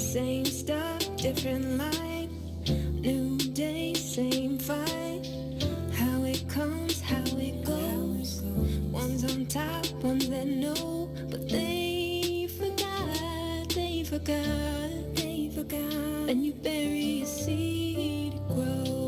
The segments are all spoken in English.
Same stuff, different life. New day, same fight. How it comes, how it goes. One's on top, one's that know. But they forgot, they forgot, they forgot. And you bury a seed, it grows.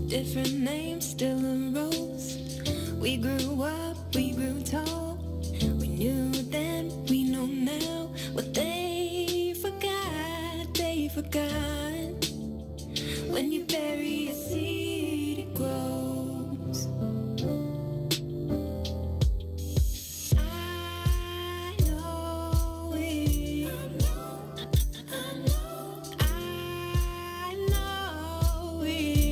Different names, still a rose. We grew up, we grew tall. We knew then, we know now. What they forgot, they forgot. When you bury a seed, it grows. I know it. I know it.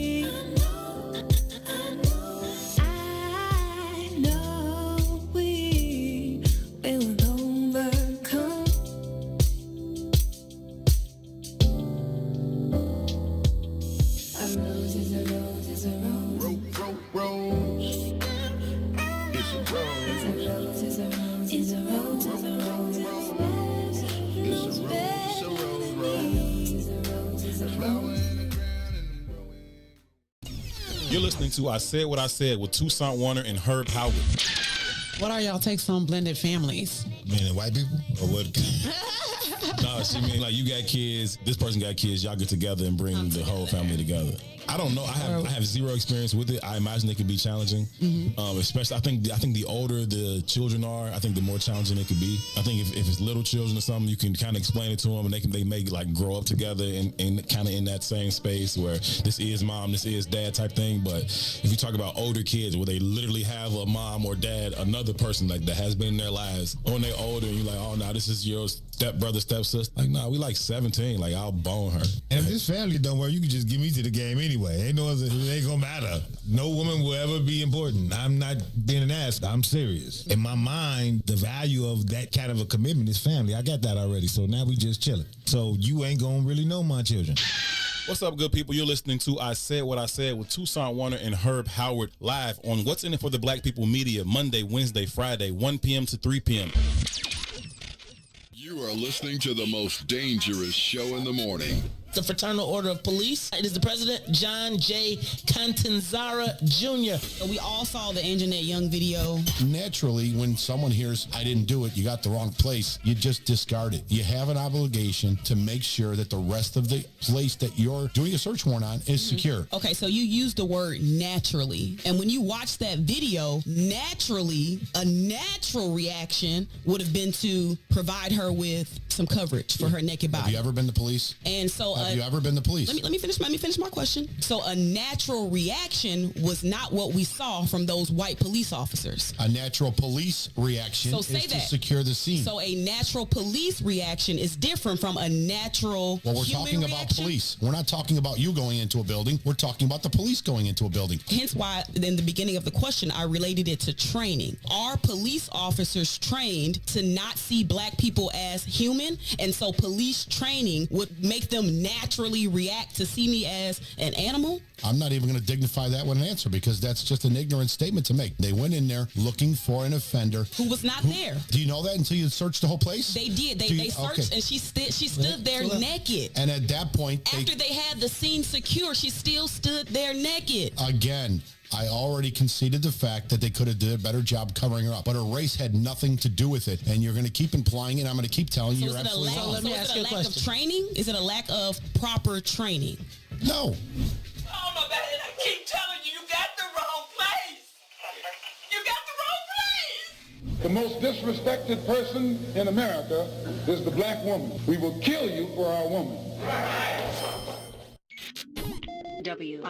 You're listening to I Said What I Said with Toussaint Werner and Herb Howard. What are y'all takes on blended families? Meaning white people? Or what? No, she mean like you got kids, this person got kids, y'all get together and bring the whole family together. I don't know. I have zero experience with it. I imagine it could be challenging. Especially, I think the older the children are, I think the more challenging it could be. I think if it's little children or something, you can kind of explain it to them, and they may like grow up together and kind of in that same space where this is mom, this is dad type thing. But if you talk about older kids where they literally have a mom or dad, another person like that has been in their lives, when they're older, and you're like, oh, no, this is your stepbrother, stepsister. Like, nah, we like 17. Like, I'll bone her. And if this family don't work, you can just give me to the game anyway. Ain't no other, it ain't gonna matter. No woman will ever be important. I'm not being an ass. I'm serious. In my mind, the value of that kind of a commitment is family. I got that already. So now we just chilling. So you ain't gonna really know my children. What's up, good people? You're listening to I Said What I Said with Toussaint Werner and Herb Howard live on What's In It for the Black People Media, Monday, Wednesday, Friday, 1 p.m. to 3 p.m. You are listening to the most dangerous show in the morning. The Fraternal Order of Police. It is the president, John J. Catanzara Jr. We all saw the Anjanette Young video. Naturally, when someone hears, I didn't do it, you got the wrong place, you just discard it. You have an obligation to make sure that the rest of the place that you're doing a search warrant on is secure. Okay, so you used the word naturally. And when you watch that video, naturally, a natural reaction would have been to provide her with some coverage for her naked body. Have you ever been to police? And so have you ever been to police? Let me finish my question. So a natural reaction was not what we saw from those white police officers. A natural police reaction is to secure the scene. So a natural police reaction is different from a natural Well, we're talking about police. We're not talking about you going into a building. We're talking about the police going into a building. Hence why in the beginning of the question, I related it to training. Are police officers trained to not see black people as human? And so police training would make them naturally react to see me as an animal? I'm not even going to dignify that with an answer because that's just an ignorant statement to make. They went in there looking for an offender who was not there. Do you know that until you searched the whole place? They did. They searched, and she stood there naked. And at that point, after they had the scene secure, she still stood there naked. Again, I already conceded the fact that they could have did a better job covering her up, but her race had nothing to do with it, and you're going to keep implying it. I'm going to keep telling you. You're absolutely wrong. Let me ask you a question. Of training? Is it a lack of proper training? No. Oh my God! And I keep telling you, you got the wrong The most disrespected person in America is the black woman. We will kill you for our woman. WIIFTVPM.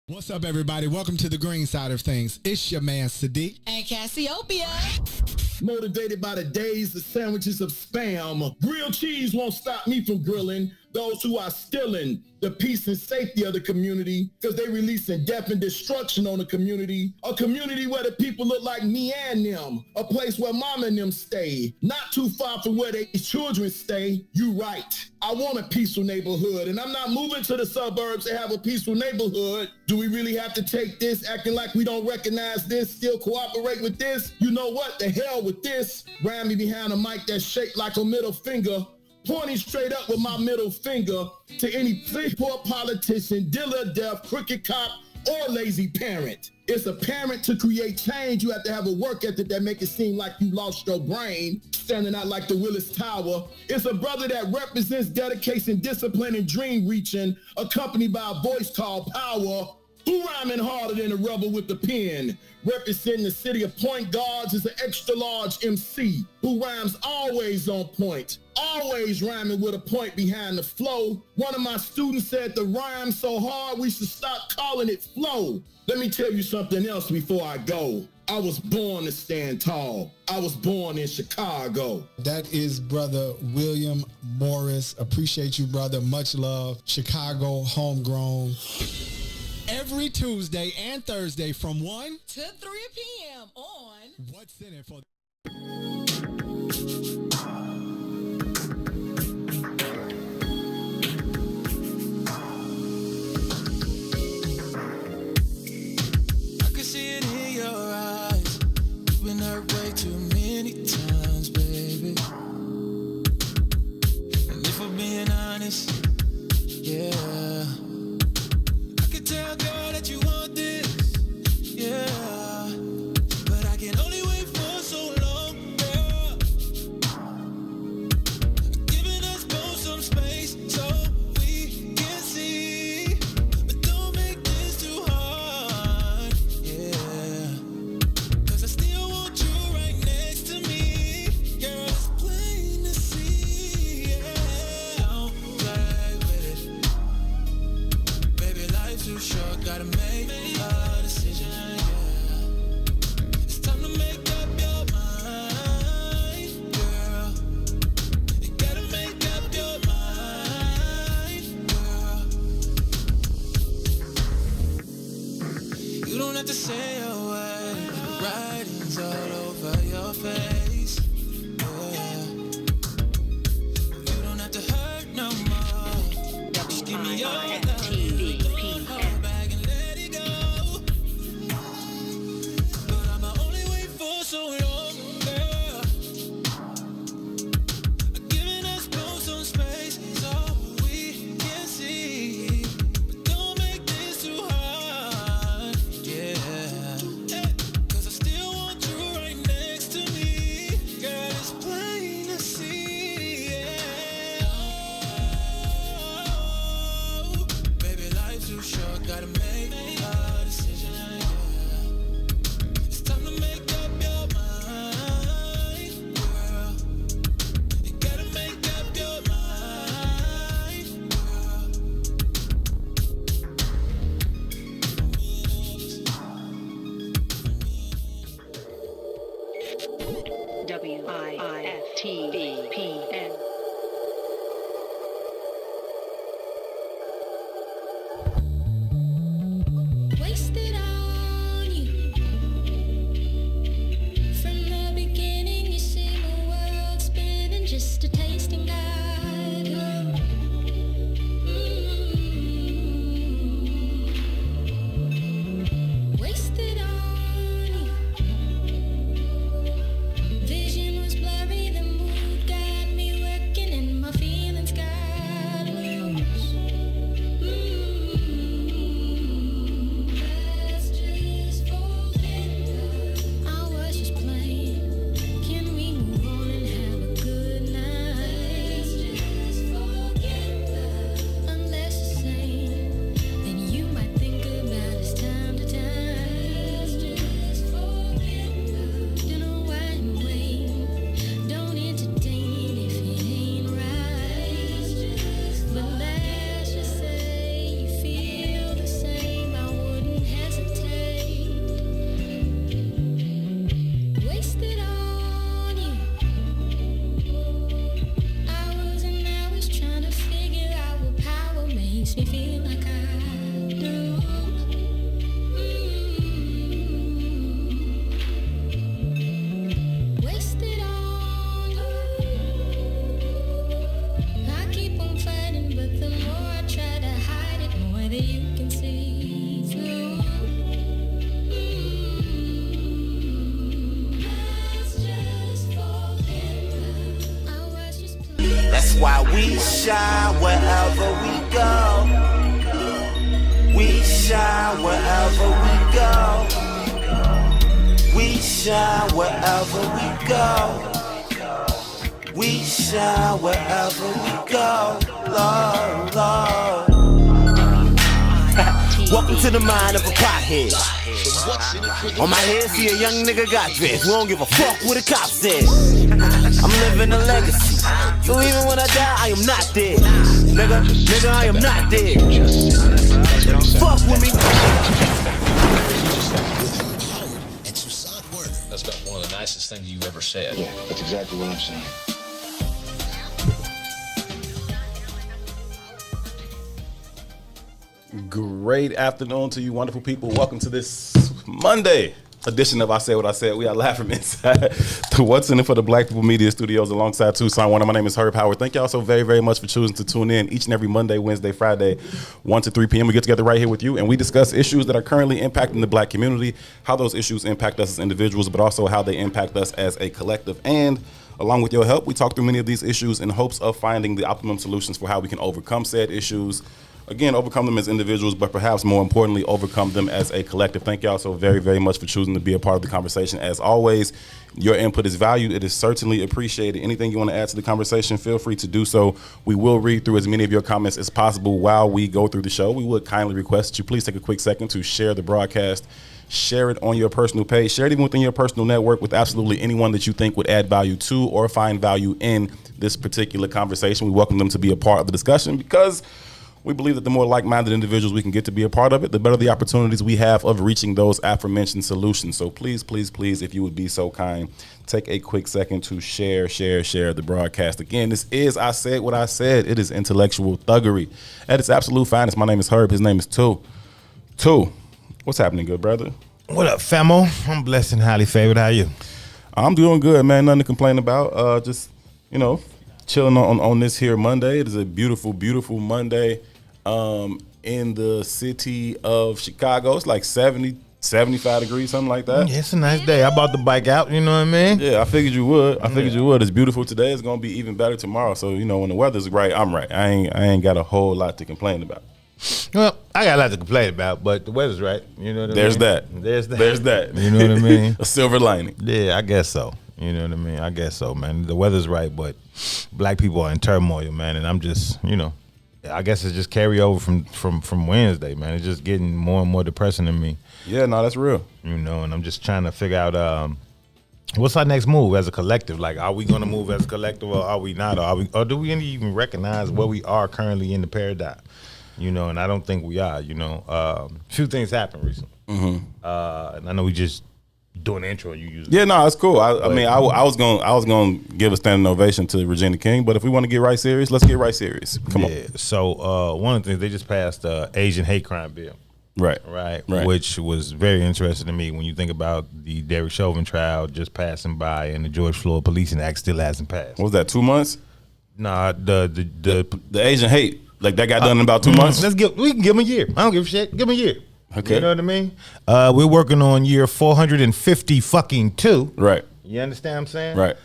What's up, everybody? Welcome to the green side of things. It's your man, Sadiq. And Cassiopeia. Motivated by the days, the sandwiches of spam. Grilled cheese won't stop me from grilling those who are stealing the peace and safety of the community because they releasing death and destruction on the community. A community where the people look like me and them. A place where mama and them stay. Not too far from where their children stay. You right. I want a peaceful neighborhood, and I'm not moving to the suburbs to have a peaceful neighborhood. Do we really have to take this, acting like we don't recognize this, still cooperate with this? You know what? The hell with this. Ram me behind a mic that's shaped like a middle finger, pointing straight up with my middle finger to any poor politician, dealer of death, crooked cop, or lazy parent. It's apparent to create change, you have to have a work ethic that make it seem like you lost your brain, standing out like the Willis Tower. It's a brother that represents dedication, discipline, and dream reaching, accompanied by a voice called power. Who rhyming harder than a rebel with the pen? Representing the city of point guards is an extra large MC who rhymes always on point, always rhyming with a point behind the flow. One of my students said the rhyme so hard we should stop calling it flow. Let me tell you something else before I go. I was born to stand tall. I was born in Chicago. That is Brother William Morris. Appreciate you, brother. Much love. Chicago, homegrown. Every Tuesday and Thursday from 1 to 3 p.m. on What's in It for. I can see it in your eyes. You've been hurt way too many times, baby. And if I'm being honest, yeah, tell girl that you want this, yeah, but I can only wait for so long, girl. Giving us both some space so we can see, but don't make this too hard, yeah, 'cause I still want you right next to me, girl, it's plain to see, yeah, don't play with it. Baby, life's too short, gotta make a decision, yeah. It's time to make up your mind, girl. You gotta make up your mind, girl. You don't have to say a word, writing's all over your face, yeah. You don't have to hurt no more, just give me your love. So long, girl. Giving us both some space so we can see, but don't make this too hard, yeah. 'Cause I still want you right next to me. why we shine wherever we go. We shine wherever we go. We shine wherever we go. We shine wherever we go. Lord, Lord. Welcome to the mind of a pothead. On my head, see a young nigga got dressed. We don't give a fuck what the cop said. I'm living a legacy. So even when I die, I am not dead. Nigga, I am not dead. Fuck with me. That's about one of the nicest things you've ever said. Yeah, that's exactly what I'm saying. Great afternoon to you, wonderful people. Welcome to this Monday edition of I Said What I Said. We are live from inside the What's in It for the Black People Media Studios alongside Toussaint Werner. My name is Howard. Thank y'all so very, very much for choosing to tune in each and every Monday, Wednesday, Friday, 1 to 3 p.m. We get together right here with you, and we discuss issues that are currently impacting the black community, how those issues impact us as individuals, but also how they impact us as a collective. And along with your help, we talk through many of these issues in hopes of finding the optimum solutions for how we can overcome said issues. Again, overcome them as individuals, but perhaps more importantly, overcome them as a collective. Thank y'all so very, very much for choosing to be a part of the conversation. As always, your input is valued. It is certainly appreciated. Anything you want to add to the conversation, feel free to do so. We will read through as many of your comments as possible while we go through the show. We would kindly request that you please take a quick second to share the broadcast. Share it on your personal page. Share it even within your personal network with absolutely anyone that you think would add value to or find value in this particular conversation. We welcome them to be a part of the discussion because we believe that the more like-minded individuals we can get to be a part of it, the better the opportunities we have of reaching those aforementioned solutions. So please, please, please, if you would be so kind, take a quick second to share the broadcast. Again, this is I Said What I Said. It is Intellectual Thuggery at its absolute finest. My name is Herb. His name is Two. What's happening, good brother? What up, famo? I'm blessed and highly favored. How are you? I'm doing good, man. Nothing to complain about. Just, chilling on this here Monday. It is a beautiful, beautiful Monday. In the city of Chicago. It's like 70, 75 degrees, something like that. Yeah, it's a nice day. I bought the bike out, you know what I mean? Yeah, I figured you would. It's beautiful today. It's going to be even better tomorrow. So, when the weather's right, I'm right. I ain't got a whole lot to complain about. Well, I got a lot to complain about, but the weather's right. You know what I mean? There's that. You know what I mean? A silver lining. Yeah, I guess so. You know what I mean? I guess so, man. The weather's right, but black people are in turmoil, man, and I'm just, I guess it's just carryover from Wednesday, man. It's just getting more and more depressing to me. Yeah, no, that's real. And I'm just trying to figure out what's our next move as a collective. Like, are we going to move as a collective, or are we not? Or do we even recognize where we are currently in the paradigm? And I don't think we are. Few things happened recently, and I know we just doing the intro. You use no, it's cool. I was gonna give a standing ovation to Regina King, but if we want to get right serious, let's get right serious. Come on. So one of the things, they just passed the Asian hate crime bill. Right. Which was very interesting to me when you think about the Derek Chauvin trial just passing by and the George Floyd Policing Act still hasn't passed. What was that, 2 months? Nah, the Asian hate, like that got done in about 2 months? We can give them a year. I don't give a shit. Give them a year. Okay. You know what I mean? We're working on year 450 fucking 2. Right. You understand what I'm saying? Right.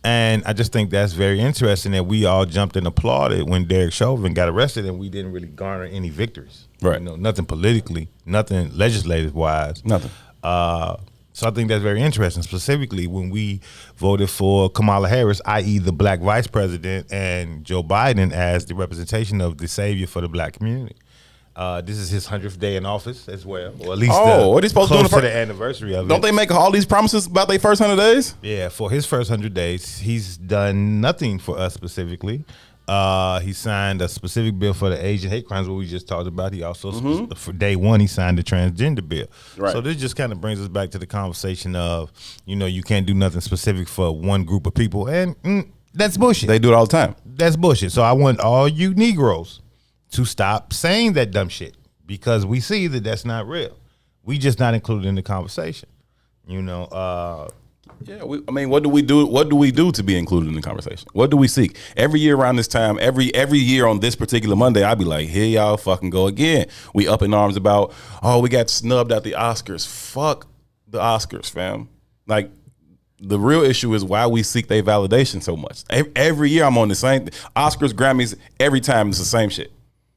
And I just think that's very interesting that we all jumped and applauded when Derek Chauvin got arrested, and we didn't really garner any victories. Right. Nothing politically, nothing legislative wise. Nothing. So I think that's very interesting, specifically when we voted for Kamala Harris, i.e. the black vice president, and Joe Biden as the representation of the savior for the black community. This is his 100th day in office as well, or at least what are they supposed to do for the anniversary of it. Don't they make all these promises about their first 100 days? Yeah, for his first 100 days, he's done nothing for us specifically. He signed a specific bill for the Asian hate crimes, what we just talked about. He also, for day one, he signed the transgender bill. Right. So this just kind of brings us back to the conversation of, you can't do nothing specific for one group of people, and that's bullshit. They do it all the time. That's bullshit. So I want all you Negroes to stop saying that dumb shit, because we see that that's not real. We just not included in the conversation. What do we do? What do we do to be included in the conversation? What do we seek? Every year around this time, every year on this particular Monday, I'd be like, here y'all fucking go again. We up in arms about, we got snubbed at the Oscars. Fuck the Oscars, fam. Like, the real issue is why we seek their validation so much. Every year I'm on the same Oscars, Grammys. Every time it's the same shit.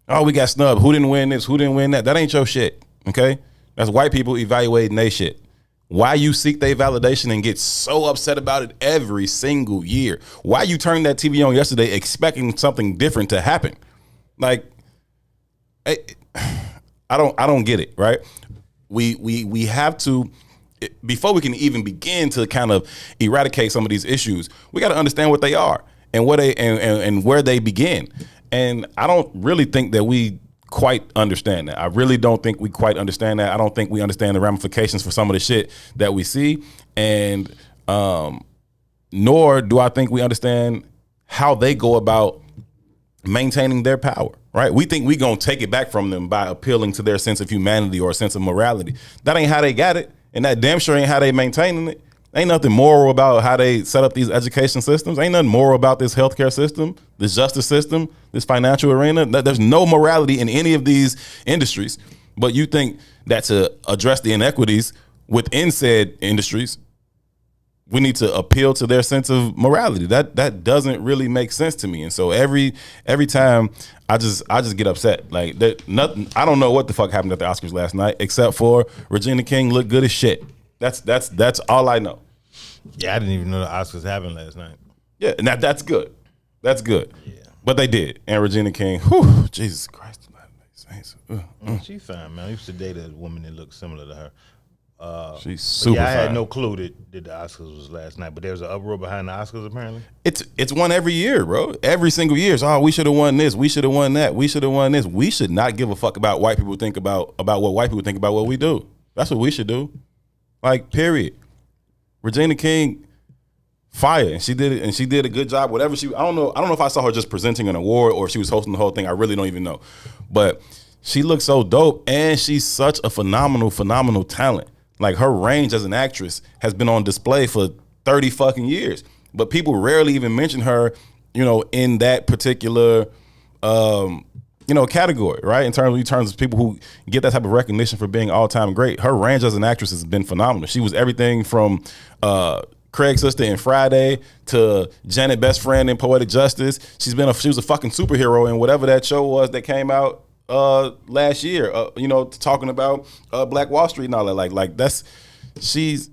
Oh, we got snubbed. Who didn't win this? Who didn't win that? That ain't your shit. Okay, that's white people evaluating their shit. Why you seek their validation and get so upset about it every single year? Why you turned that TV on yesterday expecting something different to happen? Like, I don't get it. Right? We have to. Before we can even begin to kind of eradicate some of these issues, we got to understand what they are and what they and where they begin. And I don't really think that we quite understand that. I really don't think we quite understand that. I don't think we understand the ramifications for some of the shit that we see, and nor do I think we understand how they go about maintaining their power. Right? We think we gonna take it back from them by appealing to their sense of humanity or a sense of morality. That ain't how they got it. And that damn sure ain't how they maintaining it. Ain't nothing moral about how they set up these education systems. Ain't nothing moral about this healthcare system, this justice system, this financial arena. There's no morality in any of these industries. But you think that to address the inequities within said industries, we need to appeal to their sense of morality. That doesn't really make sense to me. And so every time I just get upset. Like nothing. I don't know what the fuck happened at the Oscars last night, except for Regina King looked good as shit. That's all I know. Yeah, I didn't even know the Oscars happened last night. Yeah, and that's good. That's good. Yeah, but they did. And Regina King, whew, Jesus Christ, She's fine, man. I used to date a woman that looked similar to her. She's super fine. I had no clue that the Oscars was last night, but there's an uproar behind the Oscars apparently. It's one every year, bro. Every single year. Oh, we should have won this. We should have won that. We should have won this. We should not give a fuck about white people think about what white people think about what we do. That's what we should do. Like, period. Regina King, fire, and she did it, and she did a good job. Whatever I don't know if I saw her just presenting an award or if she was hosting the whole thing. I really don't even know, but she looks so dope, and she's such a phenomenal talent. Like, her range as an actress has been on display for 30 fucking years, but people rarely even mention her, in that particular, category, right? In terms of people who get that type of recognition for being all-time great. Her range as an actress has been phenomenal. She was everything from Craig's sister in Friday to Janet Best Friend in Poetic Justice. She was a fucking superhero in whatever that show was that came out last year, talking about Black Wall Street and all that. Like that's she's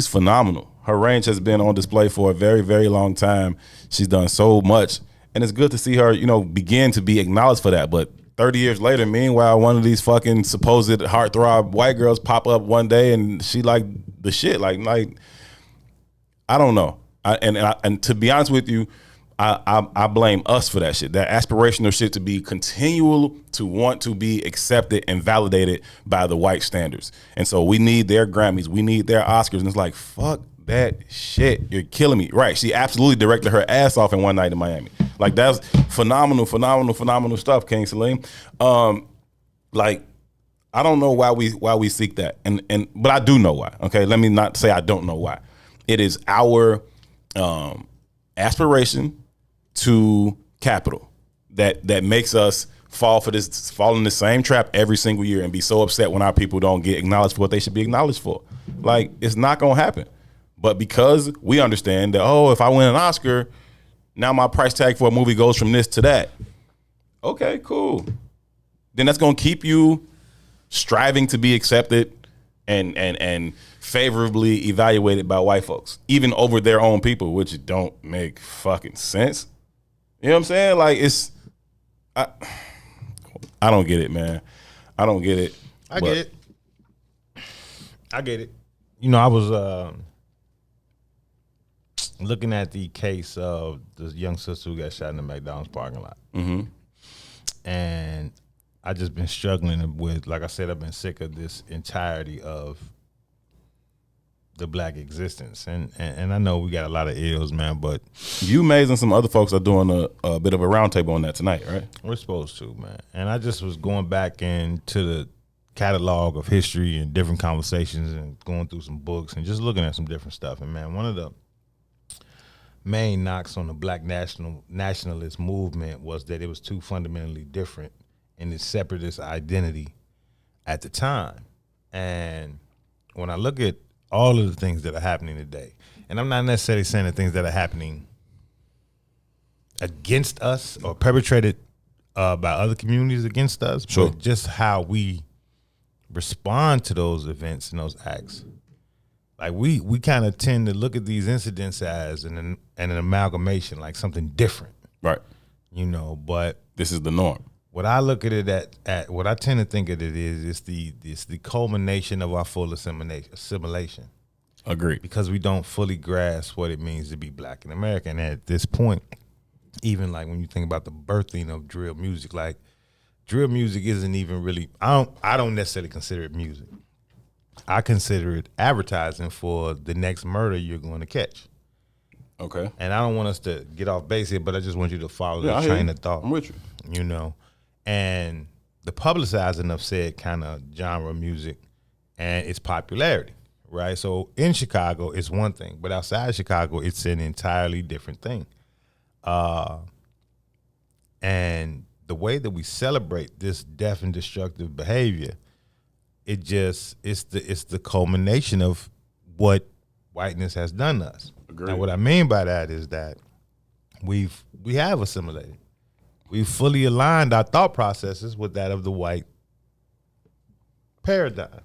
phenomenal. Her range has been on display for a very, very long time. She's done so much, and it's good to see her, begin to be acknowledged for that. But 30 years later, meanwhile, one of these fucking supposed heartthrob white girls pop up one day and she like the shit. Like I don't know. And to be honest with you, I blame us for that shit. That aspirational shit to be continual, to want to be accepted and validated by the white standards. And so we need their Grammys, we need their Oscars, and it's like, fuck that shit. You're killing me. Right. She absolutely directed her ass off in One Night in Miami. Like, that's phenomenal stuff, King Salim. Like, I don't know why we seek that. But I do know why. Okay. Let me not say I don't know why. It is our aspiration to capital that makes us fall in the same trap every single year and be so upset when our people don't get acknowledged for what they should be acknowledged for. Like, it's not gonna happen. But because we understand that, if I win an Oscar, now my price tag for a movie goes from this to that. Okay, cool. Then that's gonna keep you striving to be accepted and favorably evaluated by white folks, even over their own people, which don't make fucking sense. You know what I'm saying? Like, I don't get it, man. I don't get it. I get it. I was looking at the case of this young sister who got shot in the McDonald's parking lot. Mm-hmm. And I just been struggling with, like I said, I've been sick of this entirety of the black existence. And I know we got a lot of ills, man, but you, Maze, and some other folks are doing a bit of a roundtable on that tonight, right? We're supposed to, man. And I just was going back into the catalog of history and different conversations and going through some books and just looking at some different stuff. And, man, one of the main knocks on the black nationalist movement was that it was too fundamentally different in its separatist identity at the time. And when I look at all of the things that are happening today, and I'm not necessarily saying the things that are happening against us or perpetrated by other communities against us, but just how we respond to those events and those acts. Like we kind of tend to look at these incidents as an amalgamation, like something different, right? You know, but this is the norm. What I look at it at what I tend to think of it is it's the culmination of our full assimilation. Agree. Because we don't fully grasp what it means to be black in America, and at this point, even like when you think about the birthing of drill music, like drill music isn't even really. I don't necessarily consider it music. I consider it advertising for the next murder you're going to catch. Okay. And I don't want us to get off base here, but I just want you to follow the train of thought. I'm with you. You know, and the publicizing of said kind of genre music and its popularity, right? So in Chicago, it's one thing, but outside Chicago, it's an entirely different thing. And the way that we celebrate this death and destructive behavior, it's the culmination of what whiteness has done to us. Agreed. Now, what I mean by that is that we have assimilated. We've fully aligned our thought processes with that of the white paradigm.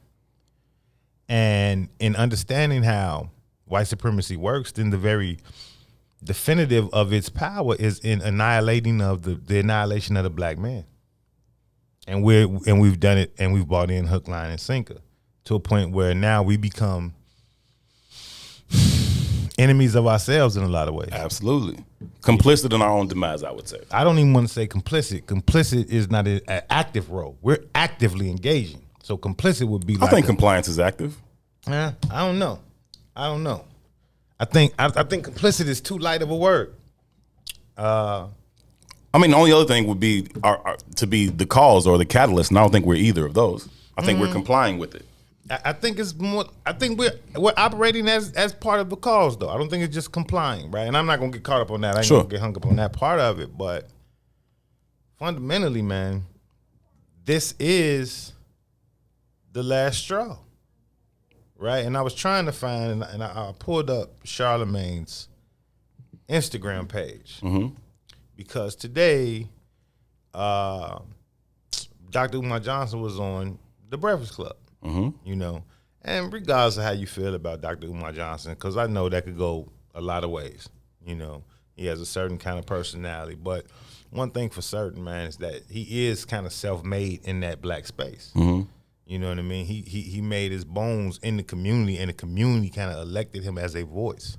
And in understanding how white supremacy works, then the very definitive of its power is in annihilating of the annihilation of the black man. And we've done it, and we've brought in hook, line, and sinker to a point where now we become enemies of ourselves in a lot of ways. Absolutely. Complicit in our own demise, I would say. I don't even want to say complicit. Complicit is not an active role. We're actively engaging. So complicit would be I think compliance is active. I don't know. I think complicit is too light of a word. I mean, the only other thing would be to be the cause or the catalyst, and I don't think we're either of those. I think we're complying with it. I think it's more. I think we're operating as part of the cause, though. I don't think it's just complying, right? And I'm not gonna get caught up on that. I ain't gonna get hung up on that part of it. But fundamentally, man, this is the last straw, right? And I was trying to find, and I pulled up Charlemagne's Instagram page because today, Dr. Umar Johnson was on The Breakfast Club. You know, and regardless of how you feel about Dr. Umar Johnson, because I know that could go a lot of ways. You know, he has a certain kind of personality, but one thing for certain, man, is that he is kind of self-made in that black space. You know what I mean? He made his bones in the community, and the community kind of elected him as a voice.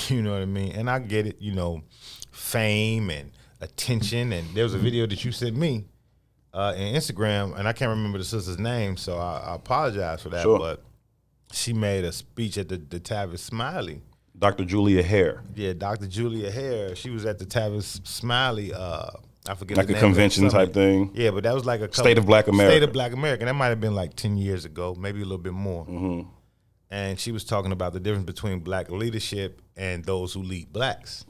You know what I mean? And I get it, you know, fame and attention. And there was a video that you sent me in Instagram, and I can't remember the sister's name, so I apologize for that. But she made a speech at the Tavis Smiley. Dr. Julia Hare. Yeah, Dr. Julia Hare. She was at the Tavis Smiley. I forget like the a name convention type thing. Yeah, but that was like a State of Black America. State of Black America. That might have been like 10 years ago, maybe a little bit more. And she was talking about the difference between black leadership and those who lead blacks.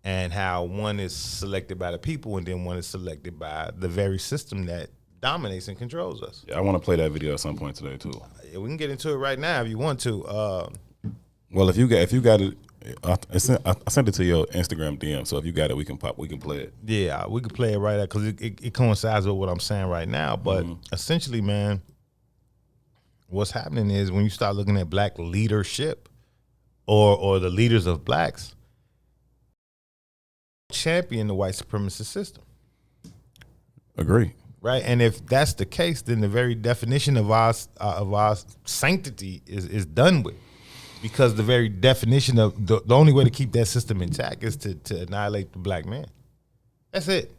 And how one is selected by the people and then one is selected by the very system that dominates and controls us. Yeah, I want to play that video at some point today too. Yeah, we can get into it right now if you want to. Well, if you got it, I sent it to your Instagram DM. So if you got it, we can play it. Yeah, we can play it right now because it coincides with what I'm saying right now. But essentially, man, what's happening is when you start looking at black leadership or the leaders of blacks, champion the white supremacist system. Agree. Right, and if that's the case, then the very definition of our sanctity is done with, because the very definition of the only way to keep that system intact is to annihilate the black man. That's it.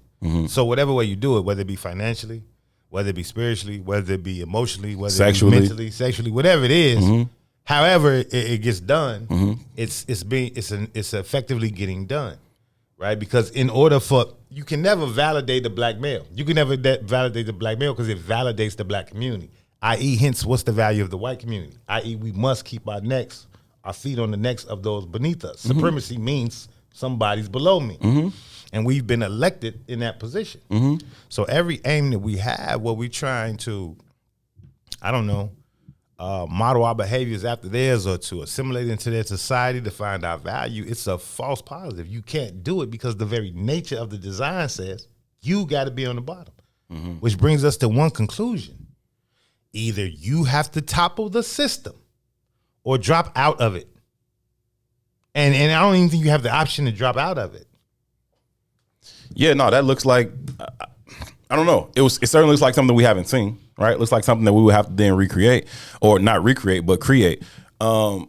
So whatever way you do it, whether it be financially, whether it be spiritually, whether it be emotionally, whether sexually. it be mentally, sexually, whatever it is, however it gets done, it's effectively getting done. Right, because in order for you can never validate the black male. You can never validate the black male because it validates the black community. I.e., hence, what's the value of the white community? I.e., we must keep our feet on the necks of those beneath us. Supremacy means somebody's below me, and we've been elected in that position. So every aim that we have, what we're trying to, model our behaviors after theirs or to assimilate into their society to find our value, it's a false positive. You can't do it because the very nature of the design says you got to be on the bottom, which brings us to one conclusion. Either you have to topple the system or drop out of it. And I don't even think you have the option to drop out of it. Yeah, no, that looks like, I don't know. It certainly looks like something we haven't seen, right? It looks like something that we would have to then recreate, or not recreate, but create. But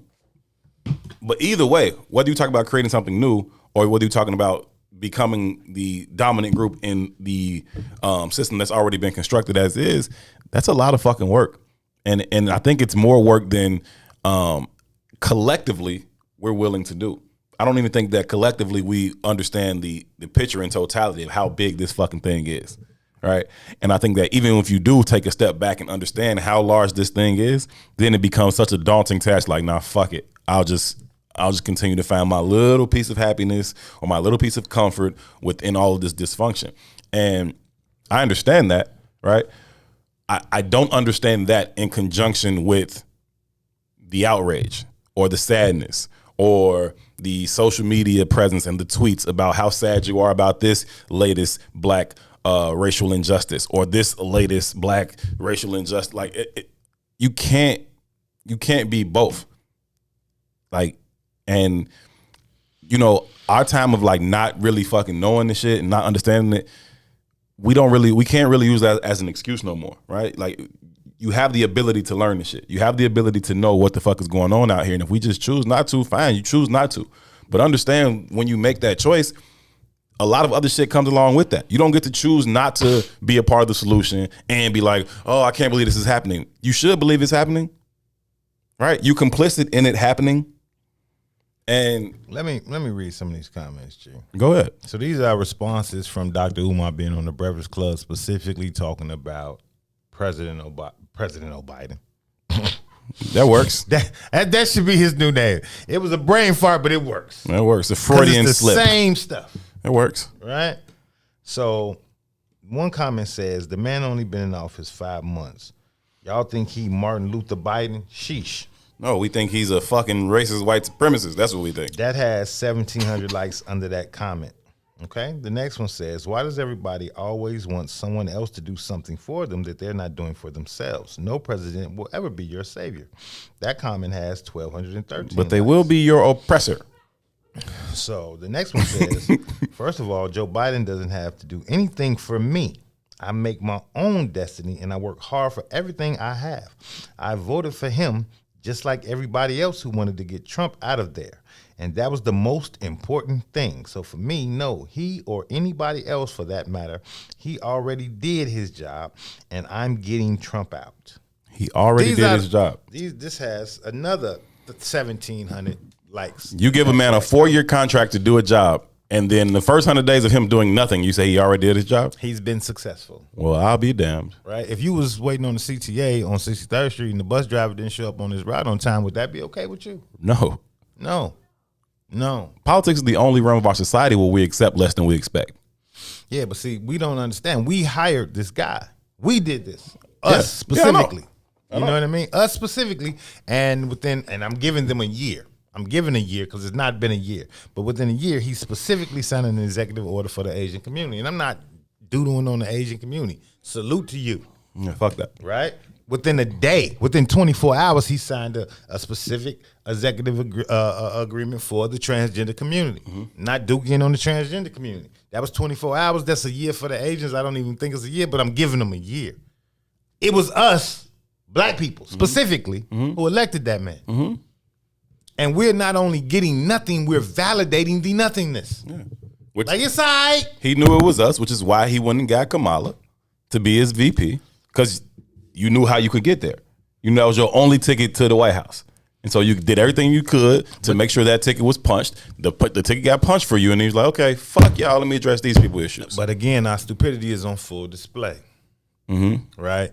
either way, whether you talk about creating something new or whether you're talking about becoming the dominant group in the system that's already been constructed as is, that's a lot of fucking work. And I think it's more work than collectively we're willing to do. I don't even think that collectively we understand the picture in totality of how big this fucking thing is, right? And I think that even if you do take a step back and understand how large this thing is, then it becomes such a daunting task. Like, nah, fuck it. I'll just continue to find my little piece of happiness or my little piece of comfort within all of this dysfunction. And I understand that, right? I don't understand that in conjunction with the outrage or the sadness or the social media presence and the tweets about how sad you are about this latest black racial injustice or this latest black racial injustice. Like you can't be both. Like, and you know, our time of like not really fucking knowing the shit and not understanding it, we can't really use that as an excuse no more, right? Like, you have the ability to learn the shit. You have the ability to know what the fuck is going on out here. And if we just choose not to, fine, you choose not to. But understand when you make that choice, a lot of other shit comes along with that. You don't get to choose not to be a part of the solution and be like, oh, I can't believe this is happening. You should believe it's happening, right? You complicit in it happening. And let me read some of these comments, G. Go ahead. So these are responses from Dr. Umar being on the Breakfast Club, specifically talking about President Biden. That works. That should be his new name. It was a brain fart, but it works. That works. A Freudian it's the slip. Same stuff. It works. Right? So one comment says, the man only been in office 5 months. Y'all think he Martin Luther Biden? Sheesh. No, we think he's a fucking racist white supremacist. That's what we think. That has 1,700 likes under that comment. Okay, the next one says, why does everybody always want someone else to do something for them that they're not doing for themselves? No president will ever be your savior. That comment has 1,213 But they likes. will be your oppressor. So the next one says, first of all, Joe Biden doesn't have to do anything for me. I make my own destiny and I work hard for everything I have. I voted for him just like everybody else who wanted to get Trump out of there. And that was the most important thing. So for me, no, he or anybody else for that matter, he already did his job, and I'm getting Trump out. He already did his job. This has another 1,700 likes. You give a man a 4-year contract to do a job, and then the first 100 days of him doing nothing, you say he already did his job? He's been successful. Well, I'll be damned. Right? If you was waiting on the CTA on 63rd Street and the bus driver didn't show up on his ride on time, would that be okay with you? No. No. Politics is the only realm of our society where we accept less than we expect. Yeah, but see, we don't understand. We hired this guy. We did this. Us specifically. I know. You know what I mean? Us specifically. And I'm giving them a year. I'm giving a year because it's not been a year. But within a year, he specifically signed an executive order for the Asian community. And I'm not doodling on the Asian community. Salute to you. Yeah, fuck that. Right? Within a day, within 24 hours, he signed a specific executive agreement for the transgender community. Not duking on the transgender community. That was 24 hours. That's a year for the Asians. I don't even think it's a year, but I'm giving them a year. It was us, black people, specifically, who elected that man. And we're not only getting nothing, we're validating the nothingness. Yeah. Like, it's all right. He knew it was us, which is why he went and got Kamala to be his VP, because you knew how you could get there. You know, that was your only ticket to the White House. And so you did everything you could to make sure that ticket was punched. The ticket got punched for you, and he was like, okay, fuck y'all, let me address these people's issues. But again, our stupidity is on full display. Right?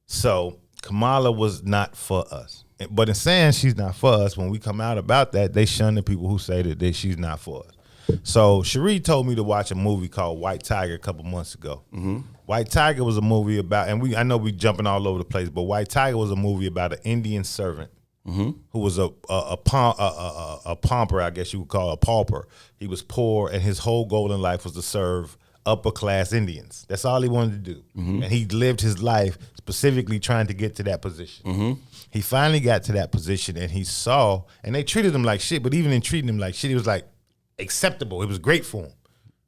So Kamala was not for us. But in saying she's not for us, when we come out about that, they shun the people who say that she's not for us. So Cherie told me to watch a movie called White Tiger a couple months ago. Mm-hmm. White Tiger was a movie about, and I know we jumping all over the place, but White Tiger was a movie about an Indian servant who was a pauper, I guess you would call a pauper. He was poor, and his whole goal in life was to serve upper class Indians. That's all he wanted to do, and he lived his life specifically trying to get to that position. He finally got to that position, and he saw, and they treated him like shit. But even in treating him like shit, it was like acceptable. It was great for him,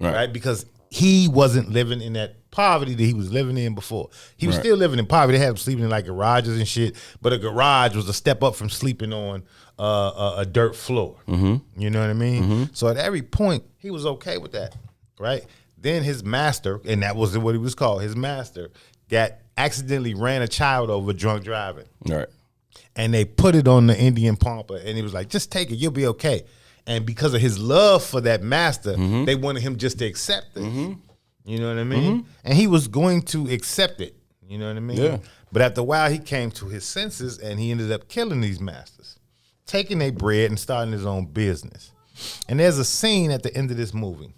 right? Because he wasn't living in that poverty that he was living in before. He was still living in poverty. They had him sleeping in like garages and shit, but a garage was a step up from sleeping on a dirt floor. You know what I mean? So at every point, he was okay with that, right? Then his master, and that was what he was called, his master accidentally ran a child over drunk driving. Right. And they put it on the Indian pomper, and he was like, just take it, you'll be okay. And because of his love for that master, they wanted him just to accept it. You know what I mean? And he was going to accept it. You know what I mean? Yeah. But after a while, he came to his senses, and he ended up killing these masters, taking their bread and starting his own business. And there's a scene at the end of this movie,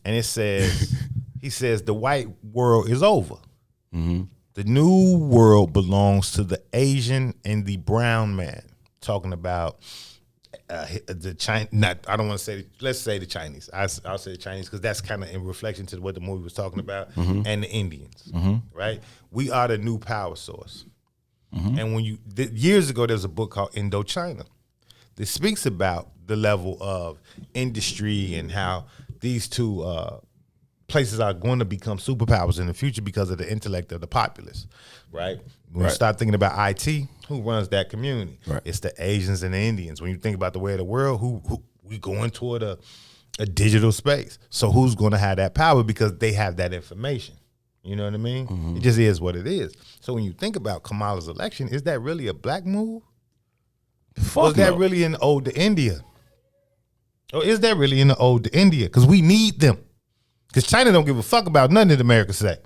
and it says, he says, the white world is over. The new world belongs to the Asian and the brown man. Talking about the Chinese, I don't want to say, let's say the Chinese. I'll say the Chinese because that's kind of in reflection to what the movie was talking about, and the Indians, right? We are the new power source. And when years ago, there was a book called Indochina that speaks about the level of industry and how these two places are going to become superpowers in the future because of the intellect of the populace, right? When you start thinking about IT, who runs that community? It's the Asians and the Indians. When you think about the way of the world, who we going toward a digital space. So who's going to have that power because they have that information? You know what I mean? It just is what it is. So when you think about Kamala's election, is that really a black move? Or is that really an ode to India? Or is that really an ode to India? Because we need them. Because China don't give a fuck about nothing that America say.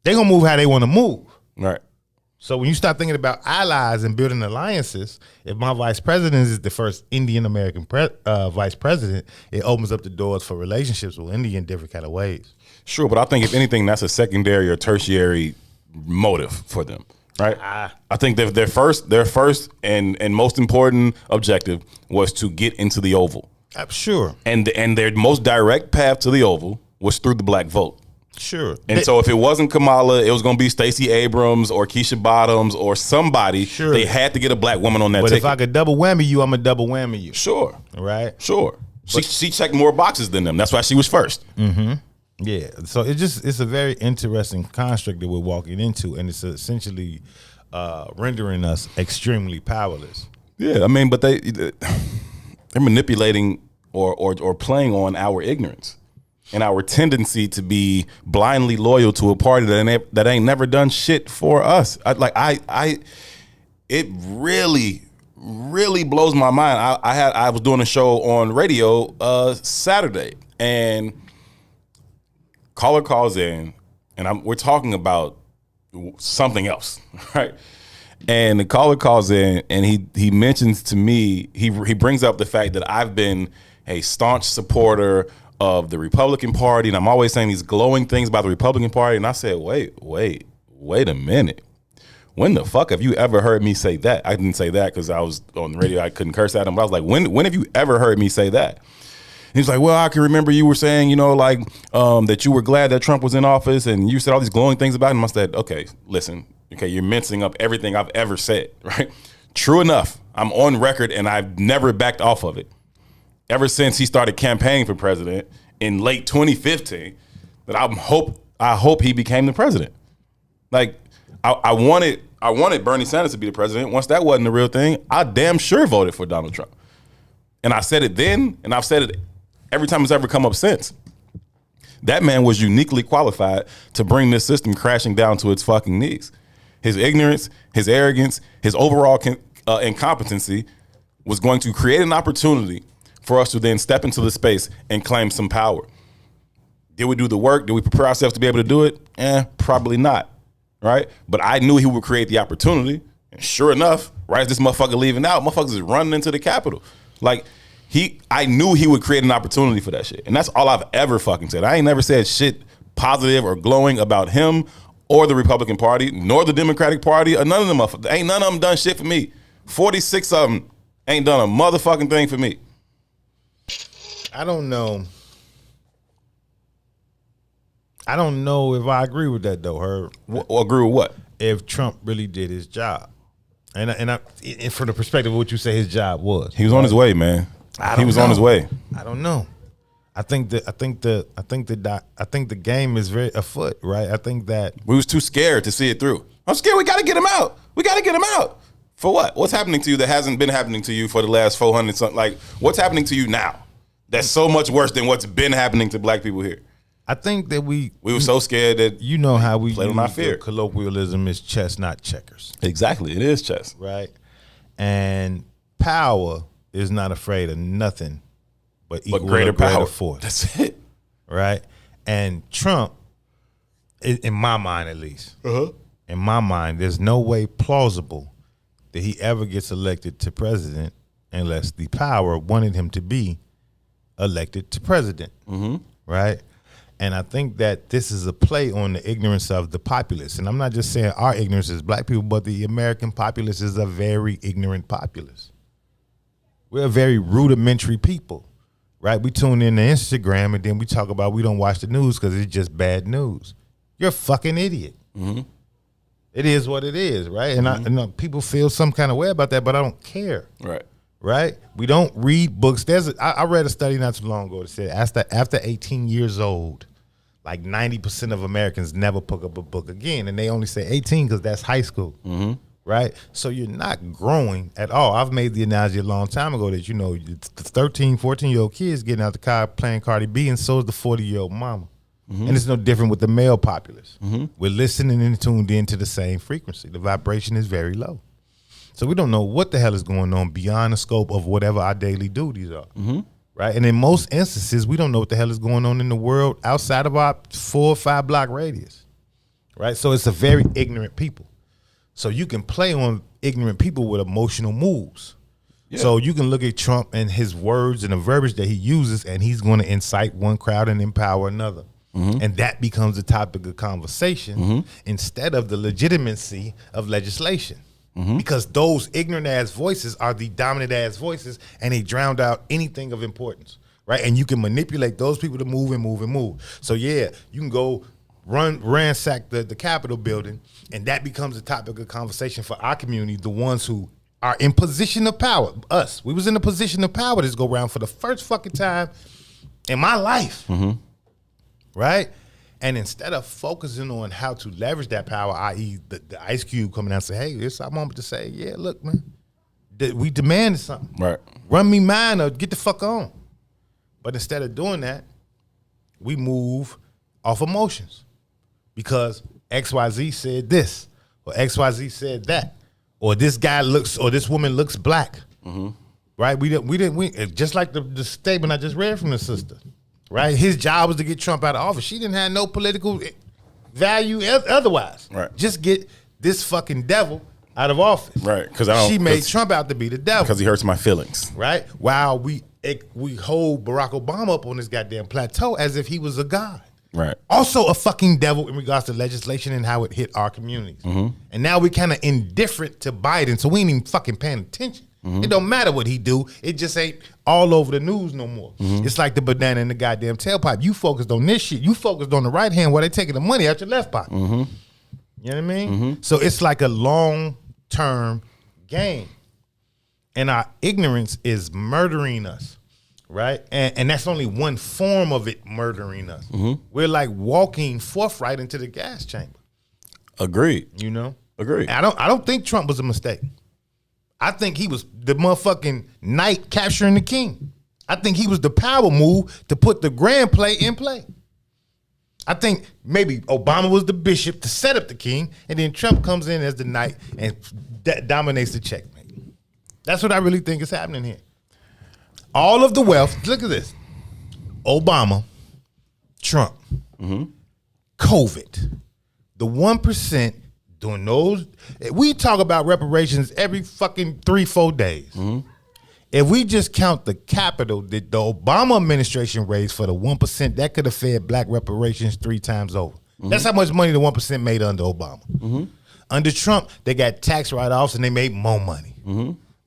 They gonna move how they want to move. Right. So when you start thinking about allies and building alliances, if my vice president is the first Indian American vice president, it opens up the doors for relationships with India in different kind of ways. Sure, but I think if anything, that's a secondary or tertiary motive for them. Right. I think their first and most important objective was to get into the Oval. Sure. And their most direct path to the Oval was through the black vote. Sure. And so if it wasn't Kamala, it was going to be Stacey Abrams or Keisha Bottoms or somebody. Sure. They had to get a black woman on that ticket. But if I could double whammy you, I'm going to double whammy you. Sure. Right? Sure. She checked more boxes than them. That's why she was first. Yeah. So it's a very interesting construct that we're walking into, and it's essentially rendering us extremely powerless. Yeah. I mean, but they're manipulating or playing on our ignorance and our tendency to be blindly loyal to a party that ain't never done shit for us. It really blows my mind. I was doing a show on radio Saturday, and caller calls in, and we're talking about something else, right? And the caller calls in, and he mentions to me, he brings up the fact that I've been a staunch supporter of the Republican Party, and I'm always saying these glowing things about the Republican Party. And I said, wait a minute. When the fuck have you ever heard me say that? I didn't say that because I was on the radio. I couldn't curse at him. But I was like, when have you ever heard me say that? He's like, well, I can remember you were saying, that you were glad that Trump was in office, and you said all these glowing things about him. I said, okay, listen, you're mincing up everything I've ever said, right? True enough, I'm on record, and I've never backed off of it. Ever since he started campaigning for president in late 2015, that I hope he became the president. Like, I wanted Bernie Sanders to be the president. Once that wasn't the real thing, I damn sure voted for Donald Trump. And I said it then, and I've said it every time it's ever come up since. That man was uniquely qualified to bring this system crashing down to its fucking knees. His ignorance, his arrogance, his overall incompetency was going to create an opportunity for us to then step into the space and claim some power. Did we do the work? Did we prepare ourselves to be able to do it? Probably not, right? But I knew he would create the opportunity. And sure enough, right as this motherfucker leaving out, motherfuckers is running into the Capitol. Like, I knew he would create an opportunity for that shit. And that's all I've ever fucking said. I ain't never said shit positive or glowing about him or the Republican Party, nor the Democratic Party, or none of them. Ain't none of them done shit for me. 46 of them ain't done a motherfucking thing for me. I don't know. I don't know if I agree with that though, Herb. Agree with what? If Trump really did his job. And from the perspective of what you say his job was. He was on his way, man. He was on his way. I don't know. I think the game is very afoot, right? I think that we was too scared to see it through. I'm scared. We got to get him out. We got to get him out. For what? What's happening to you that hasn't been happening to you for the last 400 something? Like, what's happening to you now that's so much worse than what's been happening to black people here? I think that we were so scared that you know how we played on our fear. Colloquialism is chess, not checkers. Exactly, it is chess, right? And power is not afraid of nothing but equal greater power. Force. That's it, right? And Trump, in my mind at least, in my mind, there's no way plausible that he ever gets elected to president unless the power wanted him to be elected to president, right? And I think that this is a play on the ignorance of the populace. And I'm not just saying our ignorance as black people, but the American populace is a very ignorant populace. We're a very rudimentary people, right? We tune in to Instagram and then we talk about we don't watch the news because it's just bad news. You're a fucking idiot. It is what it is, right? And I know people feel some kind of way about that, but I don't care. Right? We don't read books. I read a study not too long ago that said after 18 years old, like 90% of Americans never pick up a book again. And they only say 18 because that's high school. Right? So you're not growing at all. I've made the analogy a long time ago that, the 13, 14-year-old kids getting out the car playing Cardi B, and so is the 40-year-old mama. And it's no different with the male populace. We're listening and tuned into the same frequency. The vibration is very low. So we don't know what the hell is going on beyond the scope of whatever our daily duties are, right? And in most instances, we don't know what the hell is going on in the world outside of our 4 or 5 block radius, right? So it's a very ignorant people. So you can play on ignorant people with emotional moves. Yeah. So you can look at Trump and his words and the verbiage that he uses, and he's going to incite one crowd and empower another. And that becomes the topic of conversation instead of the legitimacy of legislation. Because those ignorant ass voices are the dominant ass voices, and they drowned out anything of importance, right? And you can manipulate those people to move and move and move. So yeah, you can go ransack the Capitol building, and that becomes a topic of conversation for our community, the ones who are in position of power. Us, we was in a position of power this go around for the first fucking time in my life, right? And instead of focusing on how to leverage that power, i.e. the Ice Cube coming out and say, hey, it's our moment to say, yeah, look, man, we demanded something. Right. Run me mine or get the fuck on. But instead of doing that, we move off emotions because XYZ said this or XYZ said that or this guy looks or this woman looks black. Right? We didn't just like the statement I just read from the sister. Right, his job was to get Trump out of office. She didn't have no political value otherwise. Right, just get this fucking devil out of office. Right, because she made Trump out to be the devil because he hurts my feelings. Right, while we hold Barack Obama up on this goddamn plateau as if he was a god. Right, also a fucking devil in regards to legislation and how it hit our communities. And now we kind of indifferent to Biden, so we ain't even fucking paying attention. It don't matter what he do. It just ain't all over the news no more. It's like the banana in the goddamn tailpipe. You focused on this shit. You focused on the right hand while they taking the money out your left pocket. You know what I mean? So it's like a long-term game. And our ignorance is murdering us, right? And that's only one form of it murdering us. We're like walking forthright into the gas chamber. Agreed. Agreed. I don't think Trump was a mistake. I think he was the motherfucking knight capturing the king. I think he was the power move to put the grand play in play. I think maybe Obama was the bishop to set up the king, and then Trump comes in as the knight and dominates the checkmate. That's what I really think is happening here. All of the wealth, look at this. Obama, Trump, COVID, the 1%, doing those, we talk about reparations every fucking 3-4 days. If we just count the capital that the Obama administration raised for the 1%, that could have fed black reparations 3 times over. That's how much money the 1% made under Obama. Under Trump, they got tax write-offs and they made more money.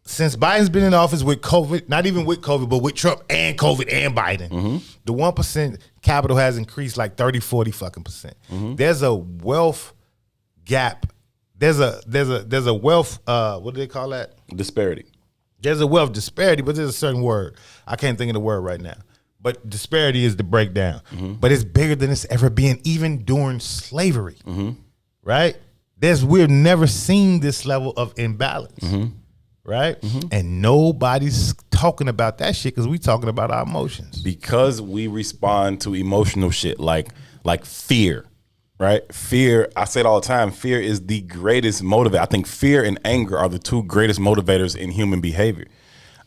Since Biden's been in office with COVID, not even with COVID, but with Trump and COVID and Biden, the 1% capital has increased like 30, 40 fucking percent. There's a wealth gap. There's a wealth, what do they call that? Disparity. There's a wealth disparity, but there's a certain word. I can't think of the word right now. But disparity is the breakdown. But it's bigger than it's ever been, even during slavery. Right? We've never seen this level of imbalance. Right? And nobody's talking about that shit because we talking about our emotions. Because we respond to emotional shit like fear. Right? Fear, I say it all the time, fear is the greatest motivator. I think fear and anger are the 2 greatest motivators in human behavior.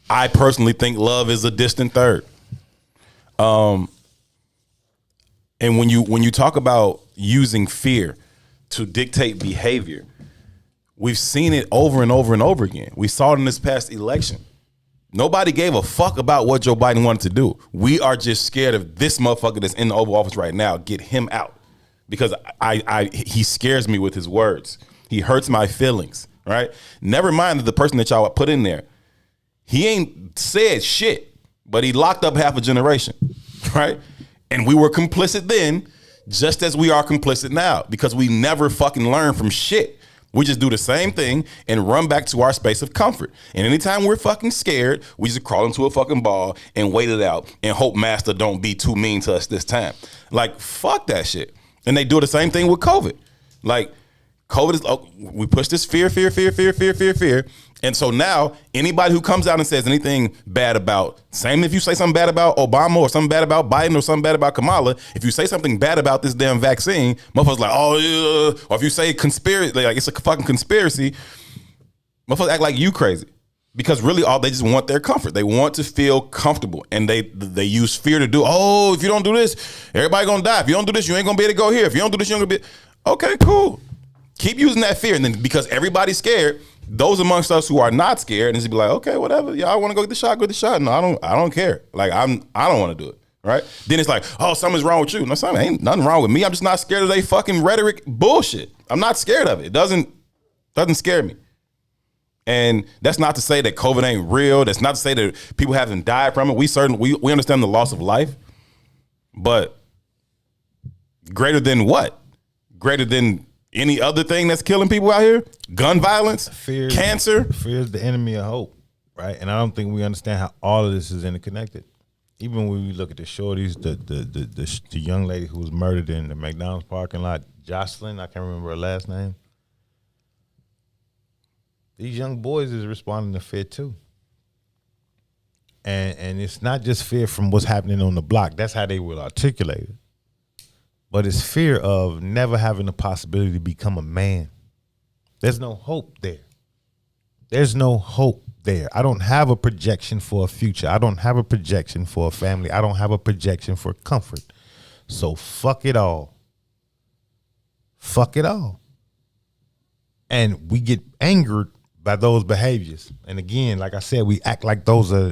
I personally think love is a distant third. And when you talk about using fear to dictate behavior, we've seen it over and over and over again. We saw it in this past election. Nobody gave a fuck about what Joe Biden wanted to do. We are just scared of this motherfucker that's in the Oval Office right now. Get him out. Because he scares me with his words. He hurts my feelings, right? Never mind that the person that y'all put in there, he ain't said shit, but he locked up half a generation, right? And we were complicit then, just as we are complicit now, because we never fucking learn from shit. We just do the same thing and run back to our space of comfort. And anytime we're fucking scared, we just crawl into a fucking ball and wait it out and hope master don't be too mean to us this time. Like, fuck that shit. And they do the same thing with COVID. Like, COVID is, we push this fear. And so now, anybody who comes out and says anything bad about, same if you say something bad about Obama or something bad about Biden or something bad about Kamala, if you say something bad about this damn vaccine, motherfuckers like, oh, yeah. Or if you say conspiracy, like it's a fucking conspiracy, motherfuckers act like you crazy. Because really, they just want their comfort. They want to feel comfortable, and they use fear to do. Oh, if you don't do this, everybody gonna die. If you don't do this, you ain't gonna be able to go here. If you don't do this, you ain't gonna be. Okay, cool. Keep using that fear, and then because everybody's scared, those amongst us who are not scared, and just be like, okay, whatever. Y'all want to go get the shot? Go get the shot. No, I don't care. Like I don't want to do it. Right? Then it's like, oh, something's wrong with you. No, something ain't nothing wrong with me. I'm just not scared of they fucking rhetoric bullshit. I'm not scared of it. It doesn't scare me. And that's not to say that COVID ain't real. That's not to say that people haven't died from it. We understand the loss of life, but greater than what? Greater than any other thing that's killing people out here? Gun violence, cancer. Fear is the enemy of hope, right? And I don't think we understand how all of this is interconnected. Even when we look at the shorties, the young lady who was murdered in the McDonald's parking lot, Jocelyn, I can't remember her last name. These young boys is responding to fear too. And it's not just fear from what's happening on the block. That's how they will articulate it. But it's fear of never having the possibility to become a man. There's no hope there. There's no hope there. I don't have a projection for a future. I don't have a projection for a family. I don't have a projection for comfort. So fuck it all. Fuck it all. And we get angered by those behaviors. And again, like I said, we act like those are